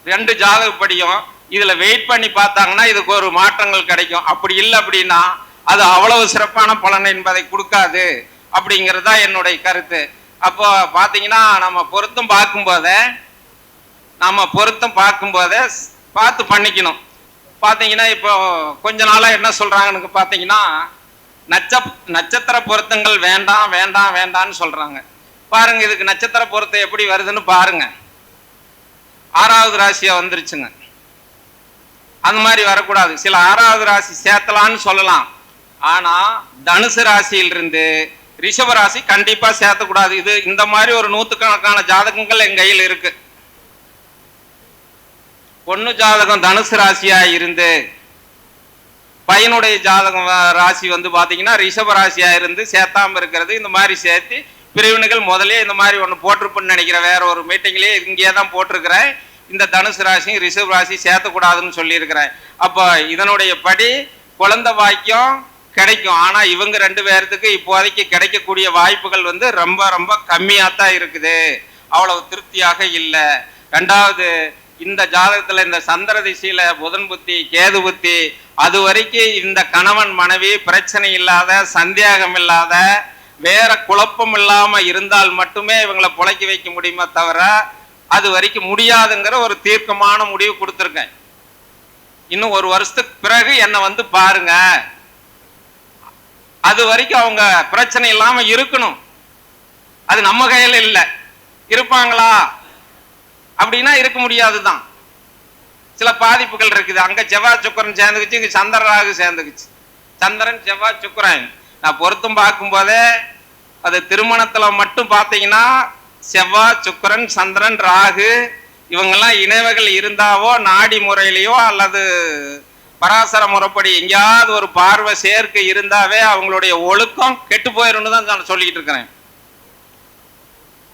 2 ஜாதகப்படியும் இதுல வெயிட் பண்ணி பார்த்தாங்கன்னா இதுக்கு ஒரு மாற்றங்கள் கிடைக்கும். அப்படி இல்லை அப்படின்னா அது அவ்வளவு சிறப்பான பலன் என்பதை கொடுக்காது அப்படிங்கிறதா என்னுடைய கருத்து. அப்போ பாத்தீங்கன்னா நம்ம பொருத்தம் பார்க்கும்போதே பார்த்து பண்ணிக்கணும். பாத்தீங்கன்னா இப்போ கொஞ்ச நாளா என்ன சொல்றாங்கன்னு பாத்தீங்கன்னா நட்சத்திர பொருத்தங்கள் வேண்டாம் வேண்டாம் வேண்டாம்னு சொல்றாங்க. பாருங்க, இதுக்கு நட்சத்திர பொருத்தம் எப்படி வருதுன்னு பாருங்க. 6வது ராசியா வந்துருச்சுங்க. அந்த மாதிரி வரக்கூடாது. சில 6வது ராசி சேர்த்தலான்னு சொல்லலாம். ஆனா தனுசு ராசியிலிருந்து ரிஷப ராசி கண்டிப்பா சேர்த்தக்கூடாது. இது இந்த மாதிரி ஒரு 100கணக்கான ஜாதகங்கள் என் கையில் இருக்கு. பொண்ணு ஜாதகம் தனுசு ராசியா இருந்து பையனுடைய ஜாதகம் ராசி வந்து பாத்தீங்கன்னா ரிஷப ராசியா இருந்து சேர்த்தாம இருக்கிறது. இந்த மாதிரி சேர்த்து பிரிவினைகள் முதலே இந்த மாதிரி ஒன்று போட்டிருப்புன்னு நினைக்கிறேன். வேற ஒரு மீட்டிங்லேயே இங்கேயே தான் போட்டிருக்கிறேன். இந்த தனுசு ராசியும் ரிஷப ராசி சேர்த்தக்கூடாதுன்னு சொல்லியிருக்கிறேன். அப்போ இதனுடைய படி குழந்தை பாக்கியம் கிடைக்கும். ஆனா இவங்க 2 பேர்த்துக்கு இப்போதைக்கு கிடைக்கக்கூடிய வாய்ப்புகள் வந்து ரொம்ப ரொம்ப கம்மியாத்தான் இருக்குது, அவ்வளவு திருப்தியாக இல்லை. 2வது இந்த ஜாதகத்துல இந்த சந்திர திசையில புதன் புத்தி, கேது புத்தி, அது வரைக்கும் இந்த கணவன் மனைவி பிரச்சனை இல்லாத, சந்தேகம் இல்லாத, வேற குழப்பம் இல்லாம இருந்தால் மட்டுமே இவங்களை பொழைக்க வைக்க முடியுமே தவிர அது வரைக்கும் முடியாதுங்கிற ஒரு தீர்க்கமான முடிவு கொடுத்துருக்கேன். இன்னும் 1 வருஷத்துக்கு பிறகு என்னை வந்து பாருங்க, அது வரைக்கும் அவங்க பிரச்சனை இல்லாம இருக்கணும். அது நம்ம கையில் இல்லை. இருப்பாங்களா அப்படின்னா இருக்க முடியாதுதான். சில பாதிப்புகள் இருக்குது. அங்க செவ்வாய் சுக்கிரன் சேர்ந்துக்குச்சு, இங்க சந்திர ராகு சேர்ந்துக்குச்சு. சந்திரன் செவ்வாய் சுக்கிரன் நான் பொருத்தம் பார்க்கும் போதே அது திருமணத்துல மட்டும் பார்த்தீங்கன்னா செவ்வாய் சுக்கிரன் சந்திரன் ராகு இவங்கெல்லாம் இணைவுகள் இருந்தாவோ நாடி முறையிலையோ அல்லது பராசர முறைப்படி எங்கேயாவது ஒரு பார்வை சேர்க்கை இருந்தாவே அவங்களுடைய ஒழுக்கம் கெட்டு போயிடும்னு தான் நான் சொல்லிக்கிட்டு இருக்கிறேன்.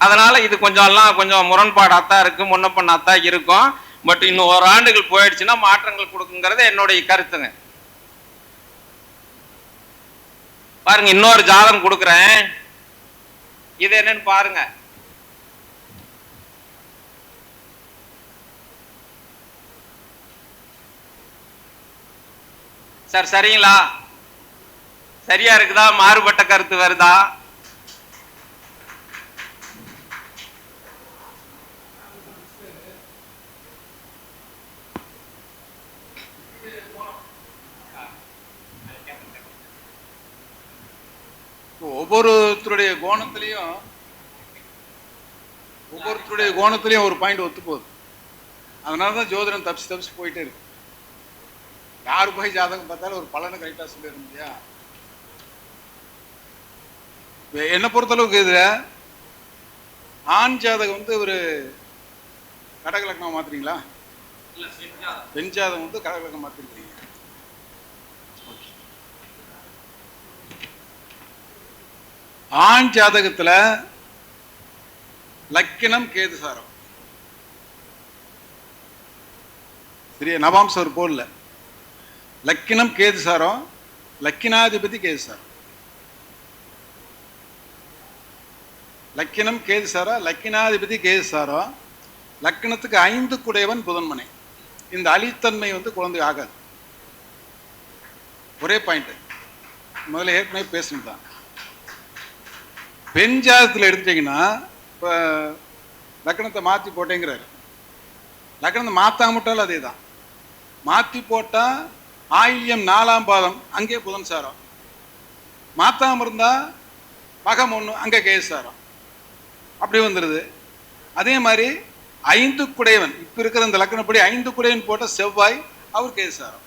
அதனால இது கொஞ்சம் முரண்பாடாத்தான் இருக்கு, முன்ன பண்ணாதான் இருக்கும். பட் இன்னும் ஒரு ஆண்டுகள் போயிடுச்சுன்னா மாற்றங்கள் கொடுக்குங்கிறது என்னுடைய கருத்துங்க. பாருங்க, இன்னொரு ஜாதகம் கொடுக்குறேன். இது என்னன்னு பாருங்க. சார் சரிங்களா? சரியா இருக்குதா? மாறுபட்ட கருத்து வருதா? ஒவ்வொருத்தருடைய கோணத்திலையும் ஒரு பாயிண்ட் ஒத்து போகுது. அதனாலதான் ஜோதிடம் தப்பிச்சு போயிட்டே இருக்கு. யாரு போய் ஜாதகம் பார்த்தாலும் ஒரு பலனை கரெக்டா சொல்லிட முடியா? என்ன பொறுத்தளவுக்கு இதுல ஆண் ஜாதகம் வந்து ஒரு கடகலக்கணம் மாத்துறீங்களா? பெண் ஜாதகம் வந்து கடகலக்கணம் மாத்திருக்கீங்க. ஆண் ஜாதகத்துல லக்கினம் கேதுசாரம் சரியா? நவாம்சம் ஒரு போடல. லக்கினம் கேதுசாரம், லக்கினாதிபதி கேதுசாரம். லக்கினம் கேதுசாரம், லக்கினாதிபதி கேதுசாரம். லக்கினத்துக்கு 5 குடையவன் புதன்மனை. இந்த அலித்தன்மை வந்து குழந்தை ஆகாது. ஒரே பாயிண்ட் முதல்ல ஏற்கனவே பேசணுதான். பெண் ஜாதகத்தில் எடுத்துட்டீங்கன்னா இப்போ லக்கணத்தை மாற்றி போட்டேங்கிறாரு. லக்கணத்தை மாற்றாமட்டாலும் அதே தான். மாற்றி போட்டால் ஆயில்யம் 4ஆம் பாதம் அங்கே புதன் சாரம். மாற்றாமல் இருந்தால் மகம் 1 அங்கே கேசாரம். அப்படி வந்துடுது. அதே மாதிரி 5 குடையவன் இப்போ இருக்கிற இந்த லக்கணப்படி 5 குடையவன் போட்ட செவ்வாய் அவர் கேசாரம்.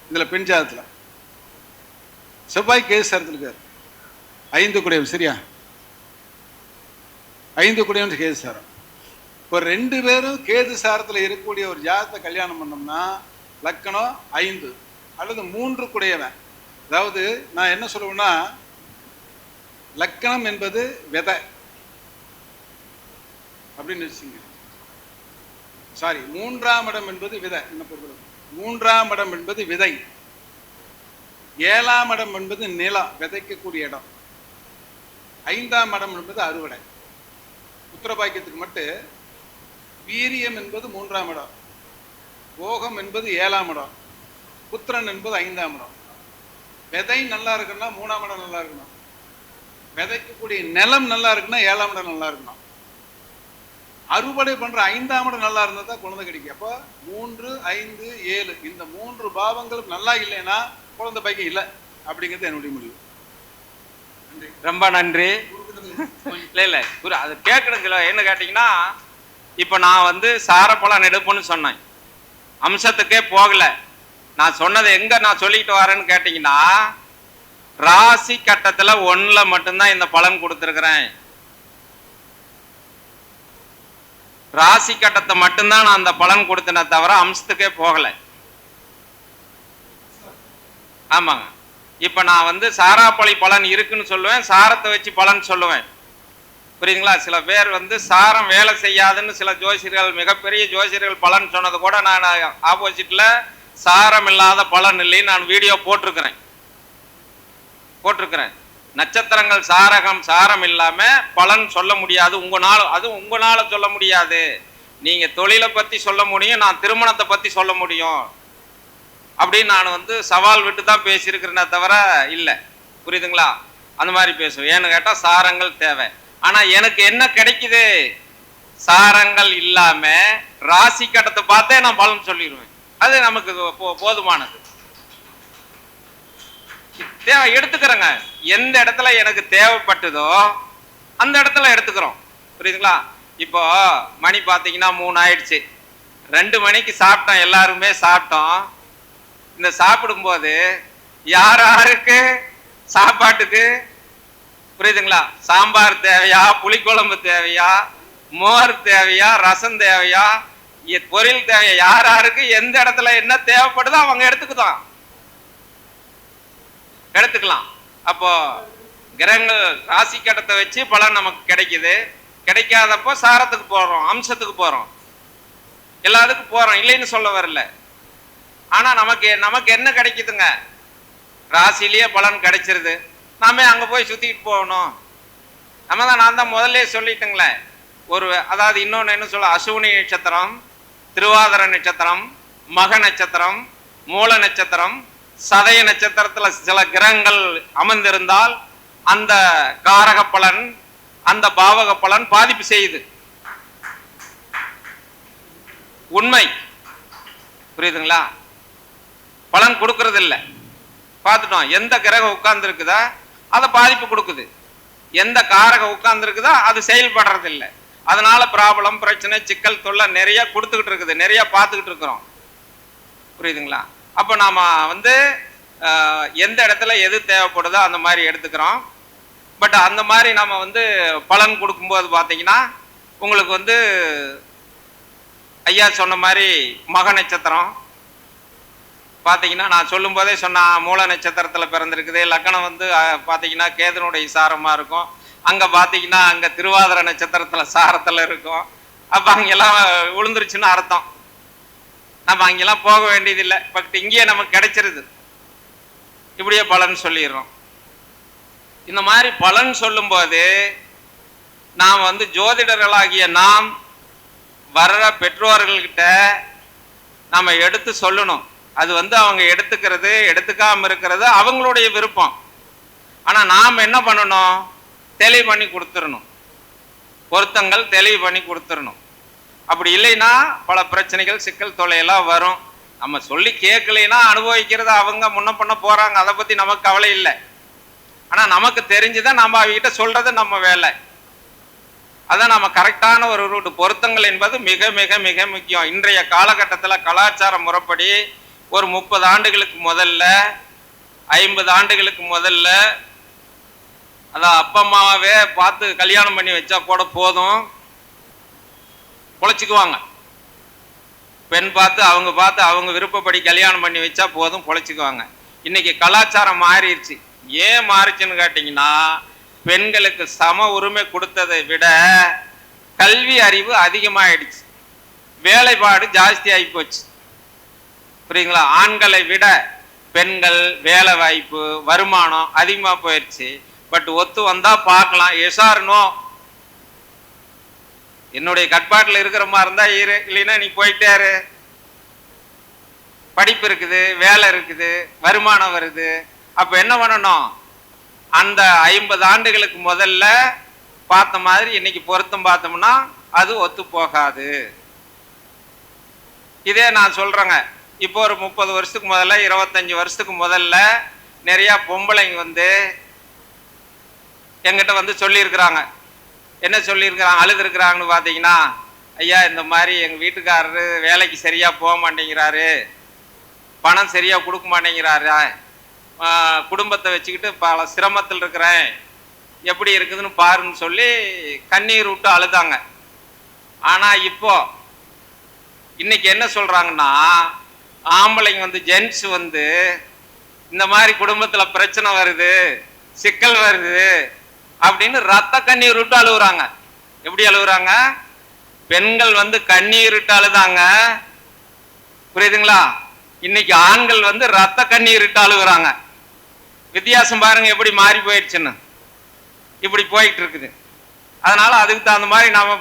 இதில் பெண் ஜாதகத்தில் செவ்வாய் கேசாரத்தில் இருக்கார். 5 குடையவன் சரியா? 5 குடையவன் கேதுசாரம். இப்போ 2 பேரும் கேதுசாரத்தில் இருக்கக்கூடிய ஒரு ஜாதகத்தை கல்யாணம் பண்ணோம்னா லக்கணம் 5 அல்லது 3 குடையவன். அதாவது நான் என்ன சொல்லுவேன்னா, லக்கணம் என்பது விதை அப்படின்னு வச்சுங்க. சாரி, 3ஆம் இடம் என்பது விதை. என்ன பொறுத்தவரை 3ஆம் இடம் என்பது விதை. 7ஆம் இடம் என்பது நிலம், விதைக்கக்கூடிய இடம். 5ஆம் இடம் என்பது அறுவடை. புத்திரபாக்கியத்துக்கு மட்டும் வீரியம் என்பது 3ஆம் இடம், போகம் என்பது 7ஆம் இடம், புத்திரன் என்பது 5ஆம் இடம். விதை நல்லா இருக்குன்னா 3ஆம் இடம் நல்லா இருக்கணும். விதைக்கக்கூடிய நிலம் நல்லா இருக்குன்னா 7ஆம் இடம் நல்லா இருக்கணும். அறுவடை பண்ற 5ஆம் இடம் நல்லா இருந்தால் தான் குழந்தை கிடைக்கும். அப்போ 3, 5, 7 இந்த 3 பாவங்களும் நல்லா இல்லைன்னா குழந்தை பாக்கியம் இல்லை அப்படிங்கிறது என்னுடைய முடிவு. ரொம்ப நன்றி. இல்ல குரு அது கேட்கணுங்களா? என்ன கேட்டீங்கன்னா, இப்ப நான் வந்து சாரப்பழம் எடுப்புன்னு சொன்னேன், அம்சத்துக்கே போகல. நான் சொன்னது எங்க நான் சொல்லிட்டு வரேன்னு கேட்டீங்கன்னா, ராசி கட்டத்துல 1ல மட்டும்தான் இந்த பலன் கொடுத்துருக்கிறேன். ராசி கட்டத்தை மட்டும்தான் நான் அந்த பலன் கொடுத்தேனே தவிர அம்சத்துக்கே போகல. ஆமாங்க. இப்ப நான் வந்து சாராப்பழி பலன் இருக்குன்னு சொல்லுவேன், சாரத்தை வச்சு பலன் சொல்லுவேன். புரியுதுங்களா? சில பேர் வந்து சாரம் வேலை செய்யாதுன்னு சில ஜோசியர்கள், மிகப்பெரிய ஜோசியர்கள் பலன் சொன்னது கூட நான் ஆப்போசிட்ல சாரம் இல்லாத பலன் இல்லைன்னு நான் வீடியோ போட்டிருக்கிறேன். நட்சத்திரங்கள் சாரம் இல்லாம பலன் சொல்ல முடியாது. உங்களால சொல்ல முடியாது. நீங்க தொழிலை பத்தி சொல்ல முடியும், நான் திருமணத்தை பத்தி சொல்ல முடியும் அப்படின்னு நான் வந்து சவால் விட்டு தான் பேசியிருக்கிறேனே தவிர இல்லை. புரியுதுங்களா? அந்த மாதிரி பேசுவேன். ஏன்னு கேட்டால் சாரங்கள் தேவை. ஆனால் எனக்கு என்ன கிடைக்குது? சாரங்கள் இல்லாம ராசி கட்டத்தை பார்த்தே நான் பலன் சொல்லிடுவேன். அது நமக்கு போதுமானது. எடுத்துக்கிறேங்க. எந்த இடத்துல எனக்கு தேவைப்பட்டதோ அந்த இடத்துல எடுத்துக்கிறோம். புரியுதுங்களா? இப்போ மணி பார்த்தீங்கன்னா 3 ஆயிடுச்சு. 2 மணிக்கு சாப்பிட்டோம், எல்லாருமே சாப்பிட்டோம். இந்த சாப்பிடும்போது யாருக்கு சாப்பாட்டுக்கு புரியுதுங்களா, சாம்பார் தேவையா, புளிக்குழம்பு தேவையா, மோர் தேவையா, ரசம் தேவையா, பொரியல் தேவையா, யாருக்கு எந்த இடத்துல என்ன தேவைப்படுதோ அவங்க எடுத்துக்கலாம். அப்போ கிரகங்கள் ராசி கட்டத்தை வச்சு பலன் நமக்கு கிடைக்குது. கிடைக்காதப்போ சாரத்துக்கு போறோம், அம்சத்துக்கு போறோம், எல்லாத்துக்கும் போறோம், இல்லைன்னு சொல்ல வரல. ஆனா நமக்கு என்ன கிடைக்குதுங்க? ராசிலேயே பலன் கிடைச்சிருது. நாமே அங்க போய் சுத்திக்கிட்டு போகணும். நான் தான் முதல்ல சொல்லிட்டுங்களே. அதாவது இன்னொன்னு என்ன சொல்ல, அசுவினி நட்சத்திரம், திருவாதிர நட்சத்திரம், மக நட்சத்திரம், மூல நட்சத்திரம், சதய நட்சத்திரத்துல சில கிரகங்கள் அமர்ந்திருந்தால் அந்த காரக பலன், அந்த பாவக பலன் பாதிப்பு செய்யுது. உண்மை. புரியுதுங்களா? பலன் கொடுக்கறது இல்லை. பார்த்துட்டோம். எந்த கிரகம் உட்கார்ந்து இருக்குதா அதை பாதிப்பு கொடுக்குது, எந்த காரகம் உட்கார்ந்து இருக்குதா அது செயல்படுறது இல்லை. அதனால ப்ராப்ளம், பிரச்சனை, சிக்கல், தொல்லை நிறைய கொடுத்துக்கிட்டு இருக்குது, நிறைய பார்த்துக்கிட்டு இருக்கிறோம். புரியுதுங்களா? அப்போ நாம எந்த இடத்துல எது தேவைப்படுதோ அந்த மாதிரி எடுத்துக்கிறோம். பட் அந்த மாதிரி நாம பலன் கொடுக்கும்போது பார்த்தீங்கன்னா உங்களுக்கு ஐயா சொன்ன மாதிரி மக நட்சத்திரம் பார்த்தீங்கன்னா, நான் சொல்லும் போதே சொன்ன மூல நட்சத்திரத்தில் பிறந்திருக்குது. லக்னம் பார்த்தீங்கன்னா கேதுனுடைய சாரமாக இருக்கும். அங்கே பார்த்தீங்கன்னா அங்கே திருவாதிர நட்சத்திரத்தில் சாரத்தில் இருக்கும். அப்போ அங்கெல்லாம் விழுந்துருச்சுன்னு அர்த்தம். நம்ம அங்கெல்லாம் போக வேண்டியதில்லை. பட் இங்கேயே நமக்கு கிடைச்சிருது. இப்படியே பலன் சொல்லிடுறோம். இந்த மாதிரி பலன் சொல்லும்போது நாம் ஜோதிடர்களாகிய நாம் வர்ற பெற்றோர்கள்கிட்ட நம்ம எடுத்து சொல்லணும். அது அவங்க எடுத்துக்கிறது எடுத்துக்காம இருக்கிறது அவங்களுடைய விருப்பம். ஆனா நாம் என்ன பண்ணணும்? தெளிவு பண்ணி கொடுத்துடணும். பொருத்தங்கள் தெளிவு பண்ணி கொடுத்துடணும். அப்படி இல்லைன்னா பல பிரச்சனைகள், சிக்கல், தொல்லையெல்லாம் வரும். நம்ம சொல்லி கேட்கலைன்னா அனுபவிக்கிறத அவங்க முன்ன பண்ண போறாங்க, அதை பத்தி நமக்கு கவலை இல்லை. ஆனா நமக்கு தெரிஞ்சுதான் நம்ம அவங்ககிட்ட சொல்றது நம்ம வேலை. அதான் நம்ம கரெக்டான ஒரு ரூட். பொருத்தங்கள் என்பது மிக மிக மிக முக்கியம். இன்றைய காலகட்டத்தில் கலாச்சார முறைப்படி ஒரு 30 ஆண்டுகளுக்கு முதல்ல, 50 ஆண்டுகளுக்கு முதல்ல அதான் அப்பா அம்மாவே பார்த்து கல்யாணம் பண்ணி வச்சா கூட போதும், பொழைச்சிக்குவாங்க. பெண் பார்த்து அவங்க விருப்பப்படி கல்யாணம் பண்ணி வச்சா போதும், பொழைச்சிக்குவாங்க. இன்னைக்கு கலாச்சாரம் மாறிடுச்சு. ஏன் மாறிச்சுன்னு கேட்டிங்கன்னா, பெண்களுக்கு சம உரிமை கொடுத்ததை விட கல்வி அறிவு அதிகமாகிடுச்சு, வேலைப்பாடு ஜாஸ்தி ஆகி போச்சு. புரியுங்களா? ஆண்களை விட பெண்கள் வேலை வாய்ப்பு, வருமானம் அதிகமாக போயிடுச்சு. பட் ஒத்து வந்தா பார்க்கலாம். எஸ்ஆர்னோ என்னுடைய கட்பாட்டில் இருக்கிற மாதிரி இருந்தா இரு, இல்லைன்னா நீ போயிட்டாரு. படிப்பு இருக்குது, வேலை இருக்குது, வருமானம் வருது. அப்ப என்ன பண்ணணும்? அந்த 50 ஆண்டுகளுக்கு முதல்ல பார்த்த மாதிரி இன்னைக்கு பொருத்தம் பார்த்தோம்னா அது ஒத்து போகாது. இதே நான் சொல்றேங்க. இப்போ ஒரு 30 வருஷத்துக்கு முதல்ல, 25 வருஷத்துக்கு முதல்ல நிறைய பொம்பளைங்க எங்கிட்ட சொல்லியிருக்கிறாங்க. என்ன சொல்லியிருக்கிறாங்க, அழுதுருக்கிறாங்கன்னு பார்த்தீங்கன்னா, ஐயா இந்த மாதிரி எங்கள் வீட்டுக்காரரு வேலைக்கு சரியா போக மாட்டேங்கிறாரு, பணம் சரியா கொடுக்க மாட்டேங்கிறாரு, குடும்பத்தை வச்சுக்கிட்டு பல சிரமத்தில் இருக்கிறேன், எப்படி இருக்குதுன்னு பாருன்னு சொல்லி கண்ணீர் விட்டு அழுதாங்க. ஆனா இப்போ இன்னைக்கு என்ன சொல்றாங்கன்னா, ஆம்பளைங்க ஜென்ஸ் இந்த மாதிரி குடும்பத்துல பிரச்சனை வருது, சிக்கல் வருது அப்படின்னு ரத்த கண்ணீர் விட்டு அழுகுறாங்க. எப்படி அழுகுறாங்க? பெண்கள் கண்ணீர் விட்டு அழுதாங்க, புரியுதுங்களா? இன்னைக்கு ஆண்கள் ரத்த கண்ணீர் விட்டு அழுகுறாங்க. வித்தியாசம் பாருங்க எப்படி மாறி போயிடுச்சுன்னு. இப்படி போயிட்டு இருக்குது. அதனால அதுக்கு தகுந்த மாதிரி நாம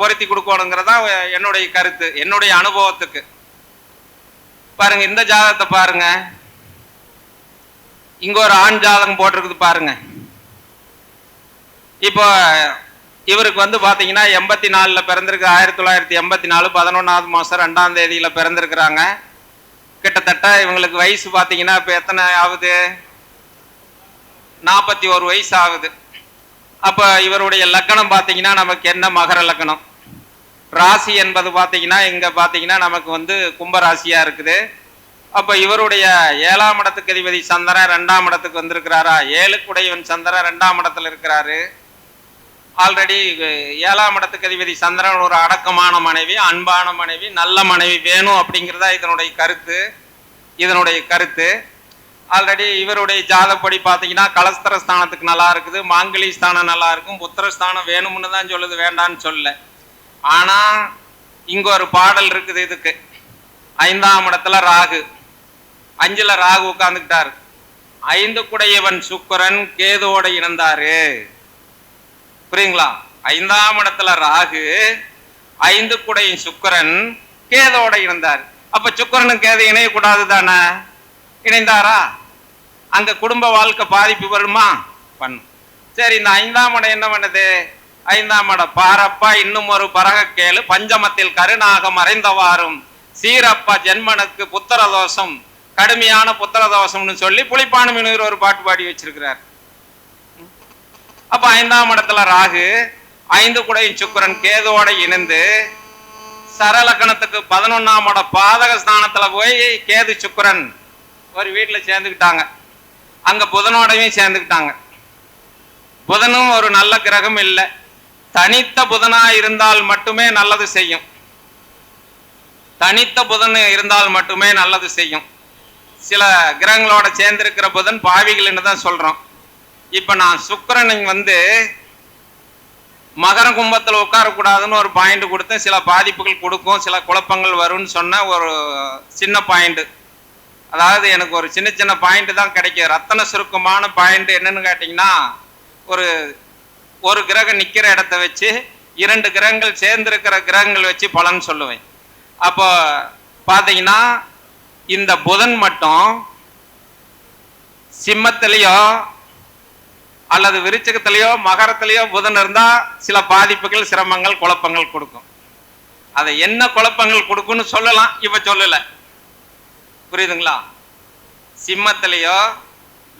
பொருத்தி கொடுக்கணுங்கிறதா என்னுடைய கருத்து, என்னுடைய அனுபவத்துக்கு. பாருங்க, இந்த ஜாதகத்தை பாருங்க. இங்க ஒரு ஆண் ஜாதகம் போட்டிருக்குது பாருங்க. இப்போ இவருக்கு பாத்தீங்கன்னா 84ல பிறந்திருக்கு. 1984 11ஆவது மாசம் 2ஆம் தேதியில பிறந்திருக்கிறாங்க. கிட்டத்தட்ட இவங்களுக்கு வயசு பாத்தீங்கன்னா இப்ப எத்தனை ஆகுது? 41 வயசு ஆகுது. அப்ப இவருடைய லக்கணம் பார்த்தீங்கன்னா நமக்கு என்ன மகர லக்கணம். ராசி என்பது பார்த்தீங்கன்னா இங்க பார்த்தீங்கன்னா நமக்கு வந்து கும்பராசியா இருக்குது. அப்ப இவருடைய 7ஆம் இடத்துக்கு அதிபதி சந்திரன் 2ஆம் இடத்துக்கு வந்திருக்கிறாரா. 7க்குடையவன் சந்திரன் 2ஆம் இடத்துல இருக்கிறாரு. ஆல்ரெடி 7ஆம் இடத்துக்கு அதிபதி சந்திரன் ஒரு அடக்கமான மனைவி, அன்பான மனைவி, நல்ல மனைவி வேணும் அப்படிங்கிறதா இதனுடைய கருத்து. ஆல்ரெடி இவருடைய ஜாதப்படி பார்த்தீங்கன்னா கலஸ்தர ஸ்தானத்துக்கு நல்லா இருக்குது, மாங்கலி ஸ்தானம் நல்லா இருக்கும், புத்திரஸ்தானம் வேணும்னு தான் சொல்லுது, வேண்டான்னு சொல்ல. ஆனா இங்க ஒரு பாடல் இருக்குது. இதுக்கு 5ஆம் இடத்துல ராகு, 5ல ராகு உட்கார்ந்துக்கிட்டாரு. 5க்குடையவன் சுக்கிரன் கேதுவோட இணைந்தாரு. புரியுங்களா? 5ஆம் இடத்துல ராகு, 5க்குடைய சுக்கிரன் கேதோட இணைந்தார். அப்ப சுக்கிரனும் கேது இணையக்கூடாது தானே? இணைந்தாரா? அங்க குடும்ப வாழ்க்கை பாதிப்பு வருமா? பண்ணும். சரி, இந்த 5ஆம் இடம் என்ன பண்ணுது? 5ஆம் இடம் பாரப்பா இன்னும் ஒரு பரக கேளு, பஞ்சமத்தில் கருணாக மறைந்தவாறும் சீரப்பா ஜென்மனுக்கு புத்திரதோஷம், கடுமையான புத்திரதோஷம்னு சொல்லி புலிப்பானு மீனூர் ஒரு பாட்டு பாடி வச்சிருக்கிறார். அப்ப 5ஆம் இடத்துல ராகு, 5க்குடையும் சுக்கிரன் கேதுவோட இணைந்து சரலக்கணத்துக்கு 11ஆம் இடம் பாதக ஸ்தானத்துல போய் கேது சுக்கிரன் ஒரு வீட்டுல சேர்ந்துக்கிட்டாங்க. அங்க புதனோடையும் சேர்ந்துக்கிட்டாங்க. புதனும் ஒரு நல்ல கிரகம் இல்லை. தனித்த புதனா இருந்தால் மட்டுமே நல்லது செய்யும். தனித்த புதன் இருந்தால் மட்டுமே நல்லது செய்யும். சில கிரகங்களோட சேர்ந்திருக்கிற புதன் பாவிகள்னு தான் சொல்றோம். இப்ப நான் சுக்கிரன் வந்து மகர கும்பத்தில் உட்காரக்கூடாதுன்னு ஒரு பாயிண்ட் கொடுத்தேன். சில பாதிப்புகள் கொடுக்கும், சில குழப்பங்கள் வரும்னு சொன்ன ஒரு சின்ன பாயிண்ட். அதாவது எனக்கு ஒரு சின்ன சின்ன பாயிண்ட் தான் கிடைக்கும். ரத்தன சுருக்கமான பாயிண்ட் என்னன்னு கேட்டிங்கன்னா, ஒரு கிரகம் நிற்கிற இடத்த வச்சு 2 கிரகங்கள் சேர்ந்திருக்கிற கிரகங்கள் வச்சு பலன் சொல்லுவேன். அப்போ பார்த்தீங்கன்னா இந்த புதன் மட்டும் சிம்மத்திலேயோ அல்லது விருச்சிகத்திலேயோ மகரத்திலேயோ புதன் இருந்தா சில பாதிப்புகள், சிரமங்கள், குழப்பங்கள் கொடுக்கும். அதை என்ன குழப்பங்கள் கொடுக்கும்னு சொல்லலாம், இப்ப சொல்லல. புரியுதுங்களா? சிம்மத்திலேயோ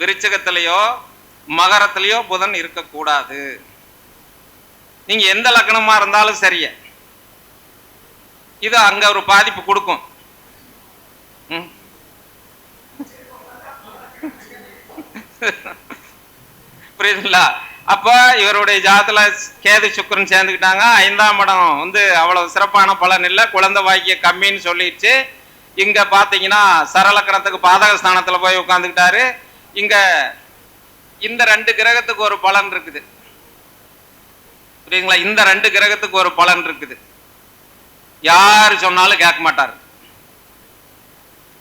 விருச்சிகத்திலேயோ மகரத்திலேயோ புதன் இருக்கக்கூடாது. நீங்க எந்த லக்னமா இருந்தாலும் சரியே, இது அங்க ஒரு பாதிப்பு கொடுக்கும். புரியுதுங்களா? அப்ப இவருடைய ஜாதத்துல கேது சுக்கிரன் சேர்ந்துக்கிட்டாங்க. 5ஆம் இடம் வந்து அவ்வளவு சிறப்பான பலன் இல்லை, குழந்தை வாக்கிய கம்மின்னு சொல்லிடுச்சு. இங்க பாத்தீங்கன்னா சரலக்கணத்துக்கு பாதக ஸ்தானத்துல போய் உட்கார்ந்துக்கிட்டாரு. இங்க இந்த 2 கிரகத்துக்கு ஒரு பலன் இருக்குது. புரியுதுங்களா? இந்த 2 கிரகத்துக்கு ஒரு பலன் இருக்குது. யாரு சொன்னாலும் கேட்க மாட்டார்.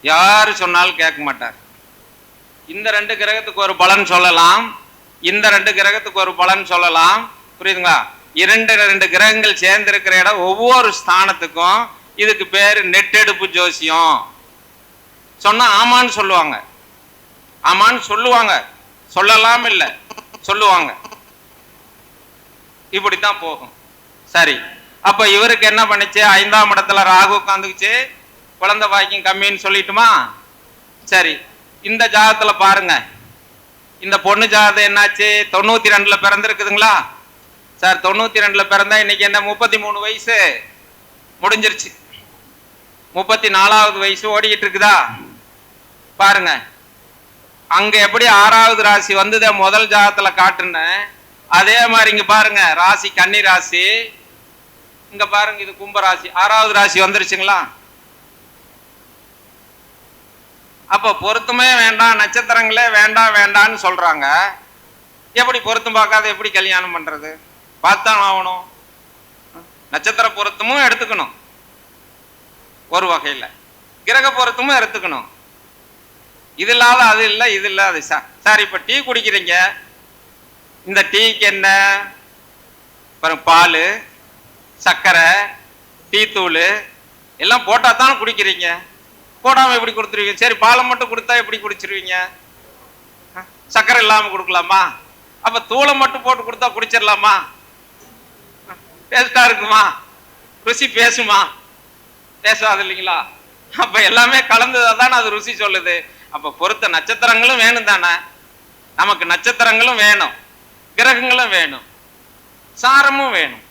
யாரு சொன்னாலும் கேட்க மாட்டார். இந்த 2 கிரகத்துக்கு ஒரு பலன் சொல்லலாம், இந்த 2 கிரகத்துக்கு ஒரு பலன் சொல்லலாம். புரியுதுங்களா? 2 கிரகங்கள் சேர்ந்திருக்கிற இடம் ஒவ்வொரு ஸ்தானத்துக்கும் இதுக்கு பேரு நெட்டெடுப்பு ஜோசியம். சொன்னா ஆமான்னு சொல்லுவாங்க, ஆமான்னு சொல்லுவாங்க, சொல்லலாம் இல்லை சொல்லுவாங்க. இப்படித்தான் போகும். சரி, அப்ப இவருக்கு என்ன பண்ணுச்சு? 5ஆம் இடத்துல ராகு உட்காந்துக்குச்சு, குழந்தை பாக்கியம் கம்மின்னு சொல்லிட்டுமா? சரி, இந்த ஜாதகத்துல பாருங்க, இந்த பொண்ணு ஜாதகம் என்னாச்சு? 92ல பிறந்திருக்குதுங்களா சார்? 92ல பிறந்தா இன்னைக்கு என்ன 33 வயசு முடிஞ்சிருச்சு. 34வது வயசு ஓடிக்கிட்டு இருக்குதா? பாருங்க, அங்க எப்படி 6வது ராசி வந்தத முதல் ஜாதகத்துல காட்டுனேன், அதே மாதிரி இங்க பாருங்க, ராசி கன்னி ராசி, இங்க பாருங்க இது கும்ப ராசி, 6வது ராசி வந்துருச்சுங்களா? அப்ப பொருத்தமே வேண்டாம், நட்சத்திரங்களே வேண்டாம் வேண்டான்னு சொல்றாங்க. எப்படி பொருத்தம் பார்க்காத எப்படி கல்யாணம் பண்றது? பார்த்தான் ஆகணும். நட்சத்திர பொருத்தமும் எடுத்துக்கணும், ஒரு வகையில கிரக பொருத்தமும் எடுத்துக்கணும். இது இல்லாத அது இல்லை, இது இல்லாத சார். இப்ப டீ குடிக்கிறீங்க, இந்த டீக்கு என்ன பால், சர்க்கரை, டீ தூள் எல்லாம் போட்டா தான் குடிக்கிறீங்க. போடாம எப்படி கொடுத்துருவீங்க? சரி, பாலை மட்டும் கொடுத்தா எப்படி குடிச்சிருவீங்க? சர்க்கரை இல்லாம கொடுக்கலாமா? அப்ப தூளை மட்டும் போட்டு கொடுத்தா குடிச்சிடலாமா? டேஸ்டா இருக்குமா? ருசி பேசுமா? பேசாது இல்லைங்களா? அப்ப எல்லாமே கலந்துதான் அது ருசி சொல்லுது. அப்ப பொறுத்த நட்சத்திரங்களும் வேணும் தானே? நமக்கு நட்சத்திரங்களும் வேணும், கிரகங்களும் வேணும். சாரமும் வேணும்.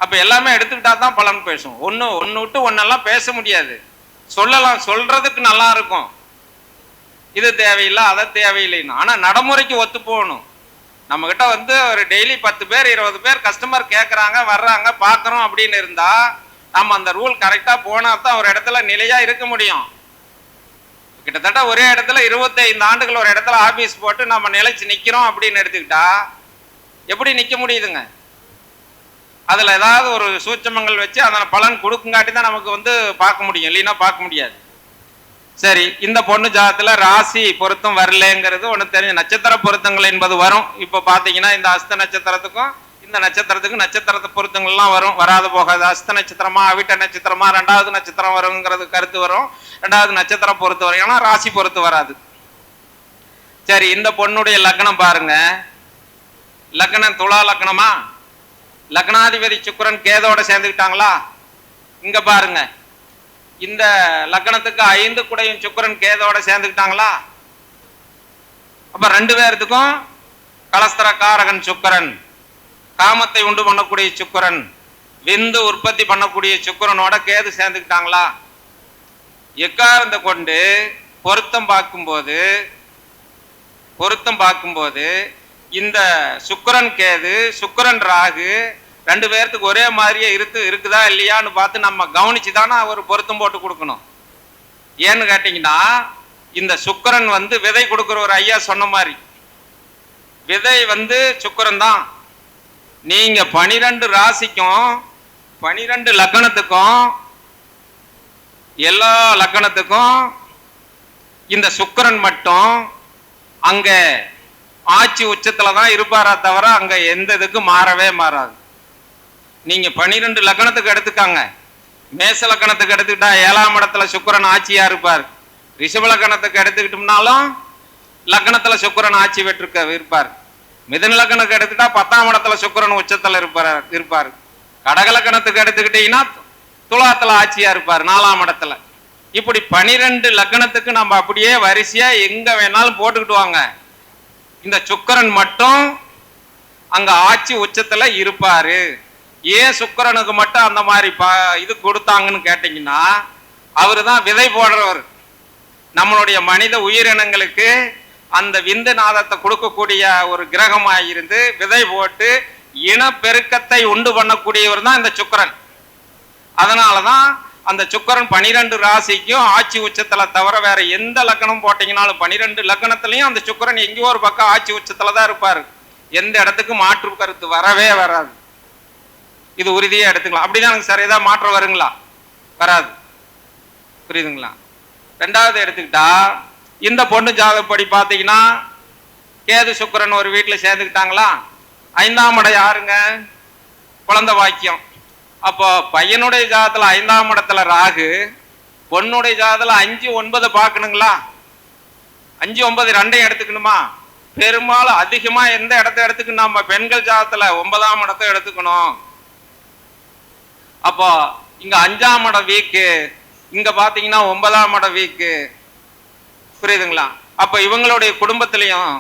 அப்ப எல்லாமே எடுத்துக்கிட்டா தான் பலன் பேசும். ஒன்று விட்டு ஒன்னெல்லாம் பேச முடியாது. சொல்லலாம், சொல்றதுக்கு நல்லா இருக்கும், இது தேவையில்லை அதை தேவையில்லைன்னு. ஆனா நடைமுறைக்கு ஒத்து போகணும். நம்ம கிட்ட வந்து ஒரு டெய்லி 10 பேர் 20 பேர் கஸ்டமர் கேட்குறாங்க, வர்றாங்க, பார்க்குறோம் அப்படின்னு இருந்தா நம்ம அந்த ரூல் கரெக்டாக போனா தான் ஒரு இடத்துல நிலையா இருக்க முடியும். கிட்டத்தட்ட ஒரே இடத்துல 25 ஆண்டுகள் ஒரு இடத்துல ஆபீஸ் போட்டு நம்ம நிலைச்சு நிக்கிறோம் அப்படின்னு எடுத்துக்கிட்டா எப்படி நிக்க முடியுதுங்க? அதுல ஏதாவது ஒரு சூட்சமங்கள் வச்சு அதனால பலன் கொடுக்குங்காட்டி தான் நமக்கு வந்து பார்க்க முடியும், இல்லைன்னா பார்க்க முடியாது. சரி, இந்த பொண்ணு ஜாதத்துல ராசி பொருத்தம் வரலங்கிறது ஒண்ணு தெரிஞ்ச. நட்சத்திர பொருத்தங்கள் என்பது வரும். இப்ப பாத்தீங்கன்னா இந்த அஸ்த நட்சத்திரத்துக்கும் இந்த நட்சத்திரத்துக்கும் நட்சத்திரத்தை பொருத்தங்கள்லாம் வரும், வராத போகாது. அஸ்த நட்சத்திரமா அவிட்ட நட்சத்திரமா 2வது நட்சத்திரம் வருங்கிறது கருத்து வரும். 2வது நட்சத்திரம் பொறுத்து வரும், ஏன்னா ராசி பொறுத்து வராது. சரி, இந்த பொண்ணுடைய லக்னம் பாருங்க. லக்னம் துலா லக்னமா? லக்னாதிபதி சுக்கிரன் கேதோட சேர்ந்துக்கிட்டாங்களா? இங்க பாருங்க, இந்த லக்னத்துக்கு 5 குடையும் சுக்கிரன் கேதோட சேர்ந்துக்கிட்டாங்களா? அப்ப 2 பேர்த்துக்கும் கலஸ்தர காரகன் சுக்கிரன், காமத்தை உண்டு பண்ணக்கூடிய சுக்கிரன், விந்து உற்பத்தி பண்ணக்கூடிய சுக்கிரனோட கேது சேர்ந்துக்கிட்டாங்களா? எக்காரணத்தை கொண்டு பொருத்தம் பார்க்கும்போது இந்த சுக்கிரன் கேது, சுக்கிரன் ராகு 2 பேர்த்துக்கு ஒரே மாதிரியே இருக்குதா இல்லையான்னு பார்த்து நம்ம கவனிச்சு தானே ஒரு பொருத்தம் போட்டு கொடுக்கணும். ஏன்னு கேட்டீங்கன்னா, இந்த சுக்கிரன் வந்து விதை கொடுக்குற ஒரு ஐயா சொன்ன மாதிரி விதை வந்து சுக்கிரன் தான். நீங்க 12 ராசிக்கும் 12 லக்னத்துக்கும் எல்லா லக்னத்துக்கும் இந்த சுக்கிரன் மட்டும் அங்க ஆட்சி உச்சத்துல தான் இருப்பாரா தவிர அங்க எந்த இதுக்கு மாறவே மாறாது. நீங்க 12 லக்னத்துக்கு எடுத்துக்காங்க. மேச லக்னத்துக்கு எடுத்துக்கிட்டா 7ஆம் இடத்துல சுக்கிரன் ஆட்சியா இருப்பார். ரிஷப லக்னத்துக்கு எடுத்துக்கிட்டோம்னாலும் லக்னத்துல சுக்கிரன் ஆட்சி இருப்பார். மிதுன லக்னத்துக்கு எடுத்துட்டா 10ஆம் இடத்துல சுக்கிரன் உச்சத்துல இருப்பார். கடக லக்னத்துக்கு எடுத்துக்கிட்டீங்கன்னா துலாத்துல ஆட்சியா இருப்பார் 4ஆம் இடத்துல. இப்படி 12 லக்னத்துக்கு நம்ம அப்படியே வரிசையா எங்க வேணாலும் போட்டுக்கிட்டு வாங்க. இந்த சுக்கிரன் மட்டும் அங்க ஆட்சி உச்சத்துல இருப்பாரு. ஏன் சுக்கிரனுக்கு மட்டும் அந்த மாதிரி இது கொடுத்தாங்கன்னு கேட்டீங்கன்னா, அவரு தான் விதை போடுறவர். நம்மளுடைய மனித உயிரினங்களுக்கு அந்த விந்து நாதத்தை கொடுக்கக்கூடிய ஒரு கிரகமாயிருந்து விதை போட்டு இனப்பெருக்கத்தை உண்டு பண்ணக்கூடியவர் தான் இந்த சுக்கிரன். அதனாலதான் அந்த சுக்கிரன் 12 ராசிக்கும் ஆட்சி உச்சத்துல தவிர வேற எந்த லக்னம் போட்டீங்கன்னாலும் 12 லக்னத்திலையும் அந்த சுக்கிரன் எங்கேயோ ஒரு பக்கம் ஆட்சி உச்சத்துல தான் இருப்பாரு. எந்த இடத்துக்கு மாற்று கருத்து வரவே வராது. இது உறுதியா எடுத்துக்கலாம். அப்படிதான் சார், ஏதாவது மாற்றம் வருங்களா? வராது. புரியுதுங்களா? 2வது எடுத்துக்கிட்டா, இந்த பொண்ணு ஜாதகப்படி பாத்தீங்கன்னா கேது சுக்கிரன் ஒரு வீட்டுல சேர்ந்துக்கிட்டாங்களா? 5ஆம் இடம் யாருங்க? குழந்தை வாக்கியம். அப்போ பையனுடைய ஜாதத்துல 5ஆம் இடத்துல ராகு, பொண்ணுடைய ஜாதத்துல 5, 9 பார்க்கணுங்களா? 5, 9 2ஐயும் எடுத்துக்கணுமா? பெரும்பாலும் அதிகமா எந்த இடத்த எடுத்துக்கணும்? நம்ம பெண்கள் ஜாதத்துல 9ஆம் இடத்தை எடுத்துக்கணும். அப்போ இங்க 5ஆம் இடம் வீக்கு, இங்க பாத்தீங்கன்னா 9ஆம் இடம் வீக்கு. புரியுதுங்களா? அப்ப இவங்களுடைய குடும்பத்திலையும்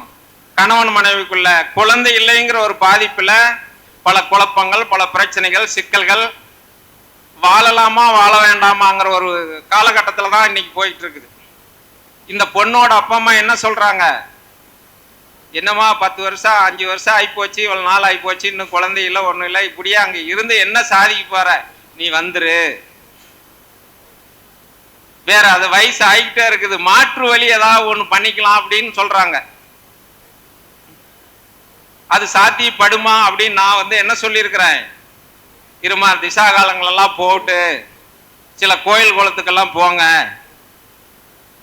கணவன் மனைவிக்குள்ள குழந்தை இல்லைங்கிற ஒரு பாதிப்புல பல குழப்பங்கள், பல பிரச்சனைகள், சிக்கல்கள், வாழலாமா வாழ வேண்டாமாங்கிற ஒரு காலகட்டத்துல தான் இன்னைக்கு போயிட்டு இருக்குது. இந்த பொண்ணோட அப்பா அம்மா என்ன சொல்றாங்க? என்னமா 10 வருஷம் 5 வருஷம் ஆயிப்போச்சு, இவ்வளவு நாள் ஆயிப்போச்சு, இன்னும் குழந்தை இல்லை, ஒண்ணும் இல்லை, இப்படியே அங்க இருந்து என்ன சாதிக்க போற, நீ வந்துரு, வேற அது வயசு ஆகிட்டே இருக்குது, மாற்று வழி ஏதாவது ஒண்ணு பண்ணிக்கலாம் அப்படின்னு சொல்றாங்க. அது சாத்தியப்படுமா அப்படின்னு நான் வந்து என்ன சொல்லியிருக்கிறேன், இருமா திசா காலங்களெல்லாம் போட்டு சில கோயில் குளத்துக்கெல்லாம் போங்க,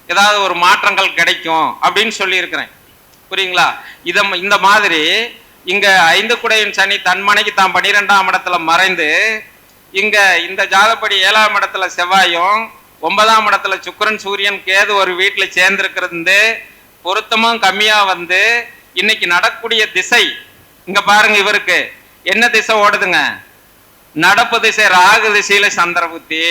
ஏதாவது ஒரு மாற்றங்கள் கிடைக்கும் அப்படின்னு சொல்லியிருக்கிறேன். புரியுங்களா? இந்த மாதிரி இங்க 5 குடையின் சனி தன்மனைக்கு தான் 12ஆம் இடத்துல மறைந்து, இங்க இந்த ஜாதப்படி 7ஆம் இடத்துல செவ்வாயும் 9ஆம் இடத்துல சுக்கிரன் சூரியன் கேது ஒரு வீட்டுல சேர்ந்திருக்கிறது பொருத்தமும் கம்மியா வந்து இன்னைக்கு நடக்கூடிய திசை இங்க பாருங்க. இவருக்கு என்ன திசை ஓடுதுங்க? நடப்பு திசை ராகு திசையில சந்திர புத்தி.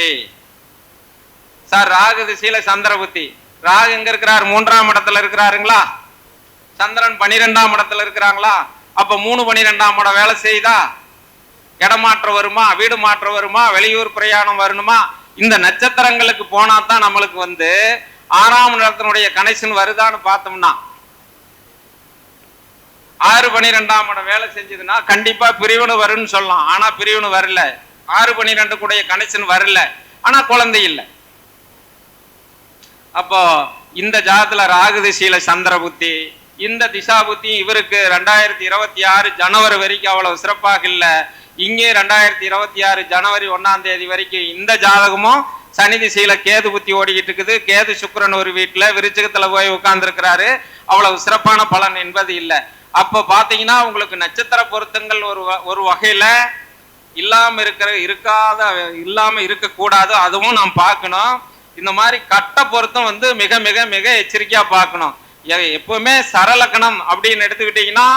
சார், ராகு திசையில சந்திர புத்தி. ராகு எங்க இருக்கிறார்? 3ஆம் இடத்துல இருக்கிறாருங்களா? சந்திரன் 12ஆம் இடத்துல இருக்கிறாங்களா? அப்ப 3-12ஆம் இடம் வேலை செய்தா இடமாற்றம் வருமா, வீடு மாற்றம் வருமா, வெளியூர் பிரயாணம் வரணுமா? இந்த நட்சத்திரங்களுக்கு போனா தான் நம்மளுக்கு வந்து 6ஆம் இடத்தினுடைய கனெக்ஷன் வருதான்னு பார்த்தோம்னா 6-12ஆம் இடம் வேலை செஞ்சதுன்னா கண்டிப்பா பிரிவினை வரும்னு சொல்லலாம். ஆனா பிரிவினை வரல. 6-12 கூடிய கனெக்ஷன் வரல, ஆனா குழந்தை இல்லை. அப்போ இந்த ஜாதத்துல ராகு திசையில சந்திர புத்தி, இந்த திசா புத்தி இவருக்கு 2026 ஜனவரி வரைக்கும் அவ்வளவு சிறப்பாக இல்லை. இங்கே 2026 ஜனவரி 1ஆம் தேதி வரைக்கும் இந்த ஜாதகமும் சனி திசையில கேது புத்தி ஓடிக்கிட்டு இருக்குது. கேது சுக்கிரன் ஒரு வீட்டுல விருச்சிகத்துல போய் உட்கார்ந்து இருக்கிறாரு. அவ்வளவு சிறப்பான பலன் என்பது இல்லை. அப்ப பாத்தீங்கன்னா உங்களுக்கு நட்சத்திர பொருத்தங்கள் ஒரு வகையில இல்லாம இருக்க கூடாது. அதுவும் நாம் பார்க்கணும். இந்த மாதிரி கட்ட பொருத்தம் வந்து மிக மிக மிக எச்சரிக்கையா பார்க்கணும். எப்பவுமே சரலக்கணம் அப்படின்னு எடுத்துக்கிட்டீங்கன்னா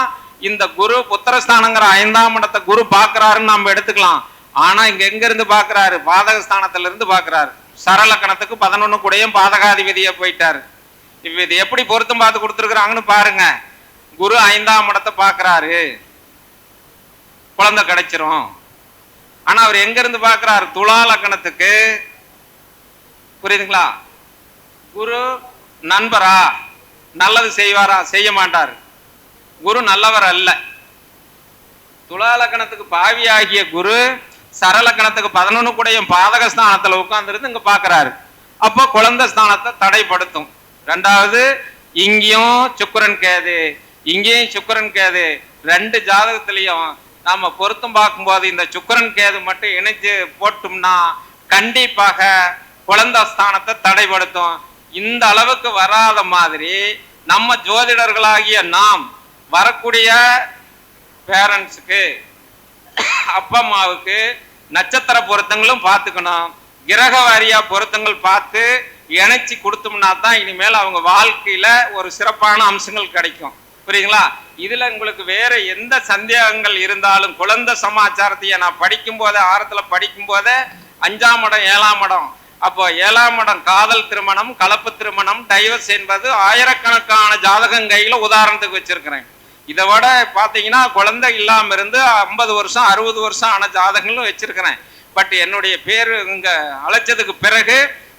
இந்த குரு புத்திரஸ்தானங்கிற 5ஆம் இடத்தை குரு பாக்குறாருன்னு நம்ம எடுத்துக்கலாம். ஆனா இங்க எங்க இருந்து பாக்குறாரு? பாதகஸ்தானத்துல இருந்து பாக்குறாரு. சரலக்கணத்துக்கு 11 கூடயும் பாதகாதிபதியா போயிட்டாரு. இப்ப இது எப்படி பொருத்தம் பார்த்து கொடுத்துருக்குறாங்கன்னு பாருங்க. குரு 5ஆம் இடத்தை பாக்குறாரு, குழந்தை கிடைச்சிரும். ஆனா அவர் எங்க இருந்து பாக்குறாரு? துலா லக்கணத்துக்கு. புரியுதுங்களா? குரு நண்பரா? நல்லது செய்வாரா? செய்ய மாட்டார். குரு நல்லவர் அல்ல. துலா லக்கணத்துக்கு பாவி ஆகிய குரு சரலக்கணத்துக்கு 11 கூடயும் பாதகஸ்தானத்துல உட்கார்ந்துருந்து இங்க பாக்குறாரு. அப்போ குழந்தை ஸ்தானத்தை தடைப்படுத்தும். 2வது இங்கேயும் சுக்கிரன் கேது, இங்கேயும் சுக்கிரன் கேது. 2 ஜாதகத்திலையும் நாம பொருத்தம் பார்க்கும்போது இந்த சுக்கிரன் கேது மட்டும் இணைச்சு போட்டோம்னா கண்டிப்பாக குழந்தை ஸ்தானத்தை தடைப்படுத்தும். இந்த அளவுக்கு வராத மாதிரி நம்ம ஜோதிடர்களாகிய நாம் வரக்கூடிய பேரண்ட்ஸுக்கு, அப்பா அம்மாவுக்கு நட்சத்திர பொருத்தங்களும் பார்த்துக்கணும். கிரக வாரியா பொருத்தங்கள் பார்த்து இணைச்சி கொடுத்தோம்னா தான் இனிமேல் அவங்க வாழ்க்கையில ஒரு சிறப்பான அம்சங்கள் கிடைக்கும். புரியுங்களா? இதுல உங்களுக்கு வேற எந்த சந்தேகங்கள் இருந்தாலும் குழந்தை சமாச்சாரத்தையே நான் படிக்கும் போதே, ஆரத்துல படிக்கும் போதே 5ஆம் இடம் 7ஆம் இடம், அப்போ 7ஆம் இடம் காதல் திருமணம், கலப்பு திருமணம், டைவர்ஸ் என்பது ஆயிரக்கணக்கான ஜாதகம் கையில உதாரணத்துக்கு வச்சிருக்கிறேன். இதை விட பாத்தீங்கன்னா குழந்தை இல்லாம இருந்து 50 வருஷம் 60 வருஷம் ஆன ஜாதகங்களும் வச்சிருக்கிறேன். பட் என்னுடைய பேரு இங்க அழைச்சதுக்கு பிறகு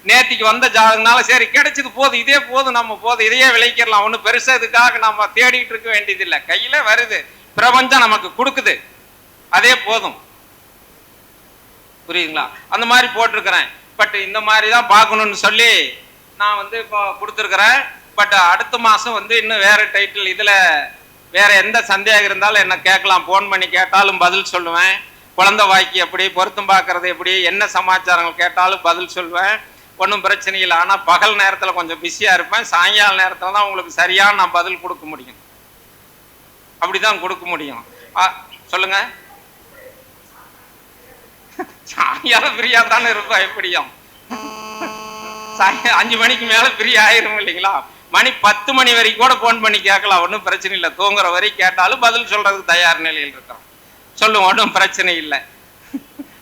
நேத்திக்கு வந்த ஜாதகனால சரி கிடைச்சது போதும், இதே போதும், நம்ம போதும், இதையே விளைக்கலாம், ஒன்றும் பெருசா இதுக்காக நம்ம தேடிட்டு இருக்க வேண்டியதில்லை. கையில வருது, பிரபஞ்சம் நமக்கு கொடுக்குது, அதே போதும். புரியுதுங்களா? அந்த மாதிரி போட்டிருக்கிறேன். பட் இந்த மாதிரி தான் பார்க்கணும்னு சொல்லி நான் வந்து இப்போ கொடுத்துருக்குறேன். பட் அடுத்த மாதம் வந்து இன்னும் வேற டைட்டில், இதில் வேற எந்த சந்தேகம் இருந்தாலும் என்ன கேட்கலாம். ஃபோன் பண்ணி கேட்டாலும் பதில் சொல்லுவேன். குழந்தை வாய்க்கு எப்படி, பொருத்தம் பார்க்கறது எப்படி, என்ன சமாச்சாரங்கள் கேட்டாலும் பதில் சொல்வேன். ஒன்றும் பிரச்சனை இல்லை. ஆனால் பகல் நேரத்தில் கொஞ்சம் பிஸியாக இருப்பேன். சாயங்கால நேரத்தில் தான் உங்களுக்கு சரியான நான் பதில் கொடுக்க முடியும். அப்படிதான் கொடுக்க முடியும். சொல்லுங்க. சாயங்காலம் ஃப்ரீயா தானே இருப்போம். எப்படியும் 5 மணிக்கு மேல ஃப்ரீ ஆயிரும் இல்லைங்களா? மணி 10 மணி வரைக்கும் கூட போன் பண்ணி கேட்கலாம். ஒன்றும் பிரச்சனை இல்லை. தூங்குற வரைக்கும் கேட்டாலும் பதில் சொல்றதுக்கு தயார் நிலையில் இருக்கிறோம். சொல்லுவோம், ஒன்றும் பிரச்சனை இல்லை.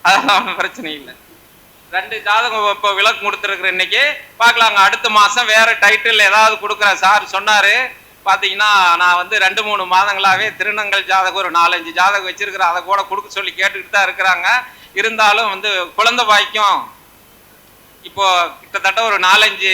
அதெல்லாம் ஒன்றும் பிரச்சனை இல்லை. 2 ஜாதகம் இப்போ விளக்கு கொடுத்துருக்குற இன்னைக்கு பார்க்கலாங்க. அடுத்த மாசம் வேற டைட்டில் ஏதாவது கொடுக்குற சார் சொன்னாரு. பார்த்தீங்கன்னா நான் வந்து 2-3 மாதங்களாவே திருநங்கல் ஜாதகம் ஒரு 4-5 ஜாதகம் வச்சிருக்கிறேன். அதை கூட கொடுக்க சொல்லி கேட்டுக்கிட்டு தான் இருக்கிறாங்க. இருந்தாலும் வந்து குழந்தை வாய்க்கும் இப்போ கிட்டத்தட்ட ஒரு 4-5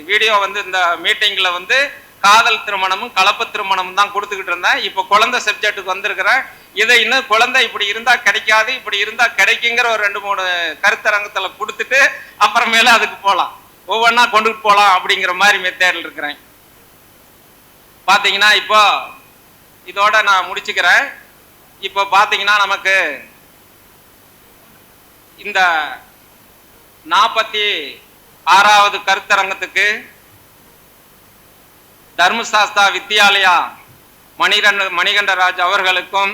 வீடியோ வந்து இந்த மீட்டிங்ல வந்து காதல் திருமணமும் கலப்பு திருமணமும் தான் கொடுத்துக்கிட்டு இருந்தேன். இப்போ குழந்தை சப்ஜெக்டுக்கு வந்திருக்கிறேன். இதை இன்னும் குழந்தை இப்படி இருந்தா கிடைக்காது, இப்படி இருந்தா கிடைக்குங்கிற ஒரு 2-3 கருத்தரங்கத்துல கொடுத்துட்டு அப்புறமேல அதுக்கு போகலாம், ஒவ்வொன்றா கொண்டுட்டு போகலாம் அப்படிங்கிற மாதிரி மெத்தேடில் இருக்கிறேன். பார்த்தீங்கன்னா இப்போ இதோட நான் முடிச்சுக்கிறேன். இப்போ பார்த்தீங்கன்னா நமக்கு இந்த 46வது கருத்தரங்கத்துக்கு தர்மசாஸ்தா வித்யாலயா மணிகண்டராஜ் அவர்களுக்கும்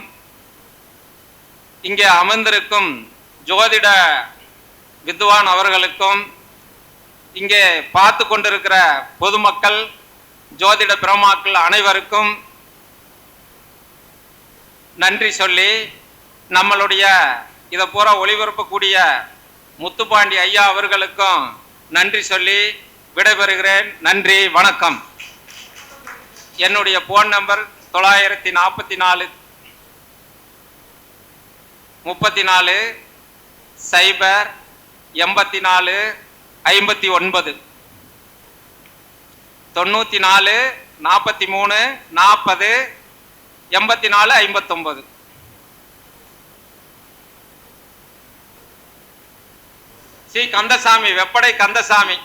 இங்கே அமர்ந்திருக்கும் ஜோதிட வித்வான் அவர்களுக்கும் இங்கே பார்த்து கொண்டிருக்கிற பொதுமக்கள் ஜோதிட பிரமாக்கள் அனைவருக்கும் நன்றி சொல்லி, நம்மளுடைய இதை பூரா ஒளிபரப்பக்கூடிய முத்துப்பாண்டி ஐயா அவர்களுக்கும் நன்றி சொல்லி விடைபெறுகிறேன். நன்றி, வணக்கம். என்னுடைய phone number 944 34 0 84 59 94 43 40 84 59. C Kandasamy, Veppadai Kandasamy.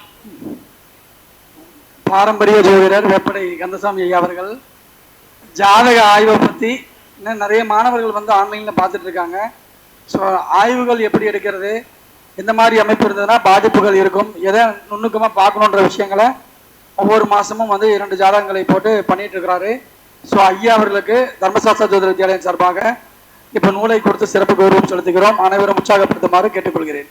பாரம்பரிய ஜோதிடர் வெப்படை கந்தசாமி ஐயா அவர்கள் ஜாதக ஆய்வை பற்றி இன்னும் நிறைய மாணவர்கள் வந்து ஆன்லைனில் பார்த்துட்டு இருக்காங்க. ஸோ ஆய்வுகள் எப்படி எடுக்கிறது, எந்த மாதிரி அமைப்பு இருந்ததுன்னா பாதிப்புகள் இருக்கும், எதை நுணுக்கமாக பார்க்கணுன்ற விஷயங்களை ஒவ்வொரு மாதமும் வந்து 2 ஜாதகங்களை போட்டு பண்ணிட்டு இருக்கிறாரு. ஸோ ஐயா அவர்களுக்கு தர்மசாஸ்திர ஜோதிட வித்யாலயம் சார்பாக இப்போ நூலை கொடுத்து சிறப்பு கௌரவம் செலுத்துகிறோம். அனைவரும் உற்சாகப்படுத்துமாறு கேட்டுக்கொள்கிறேன்.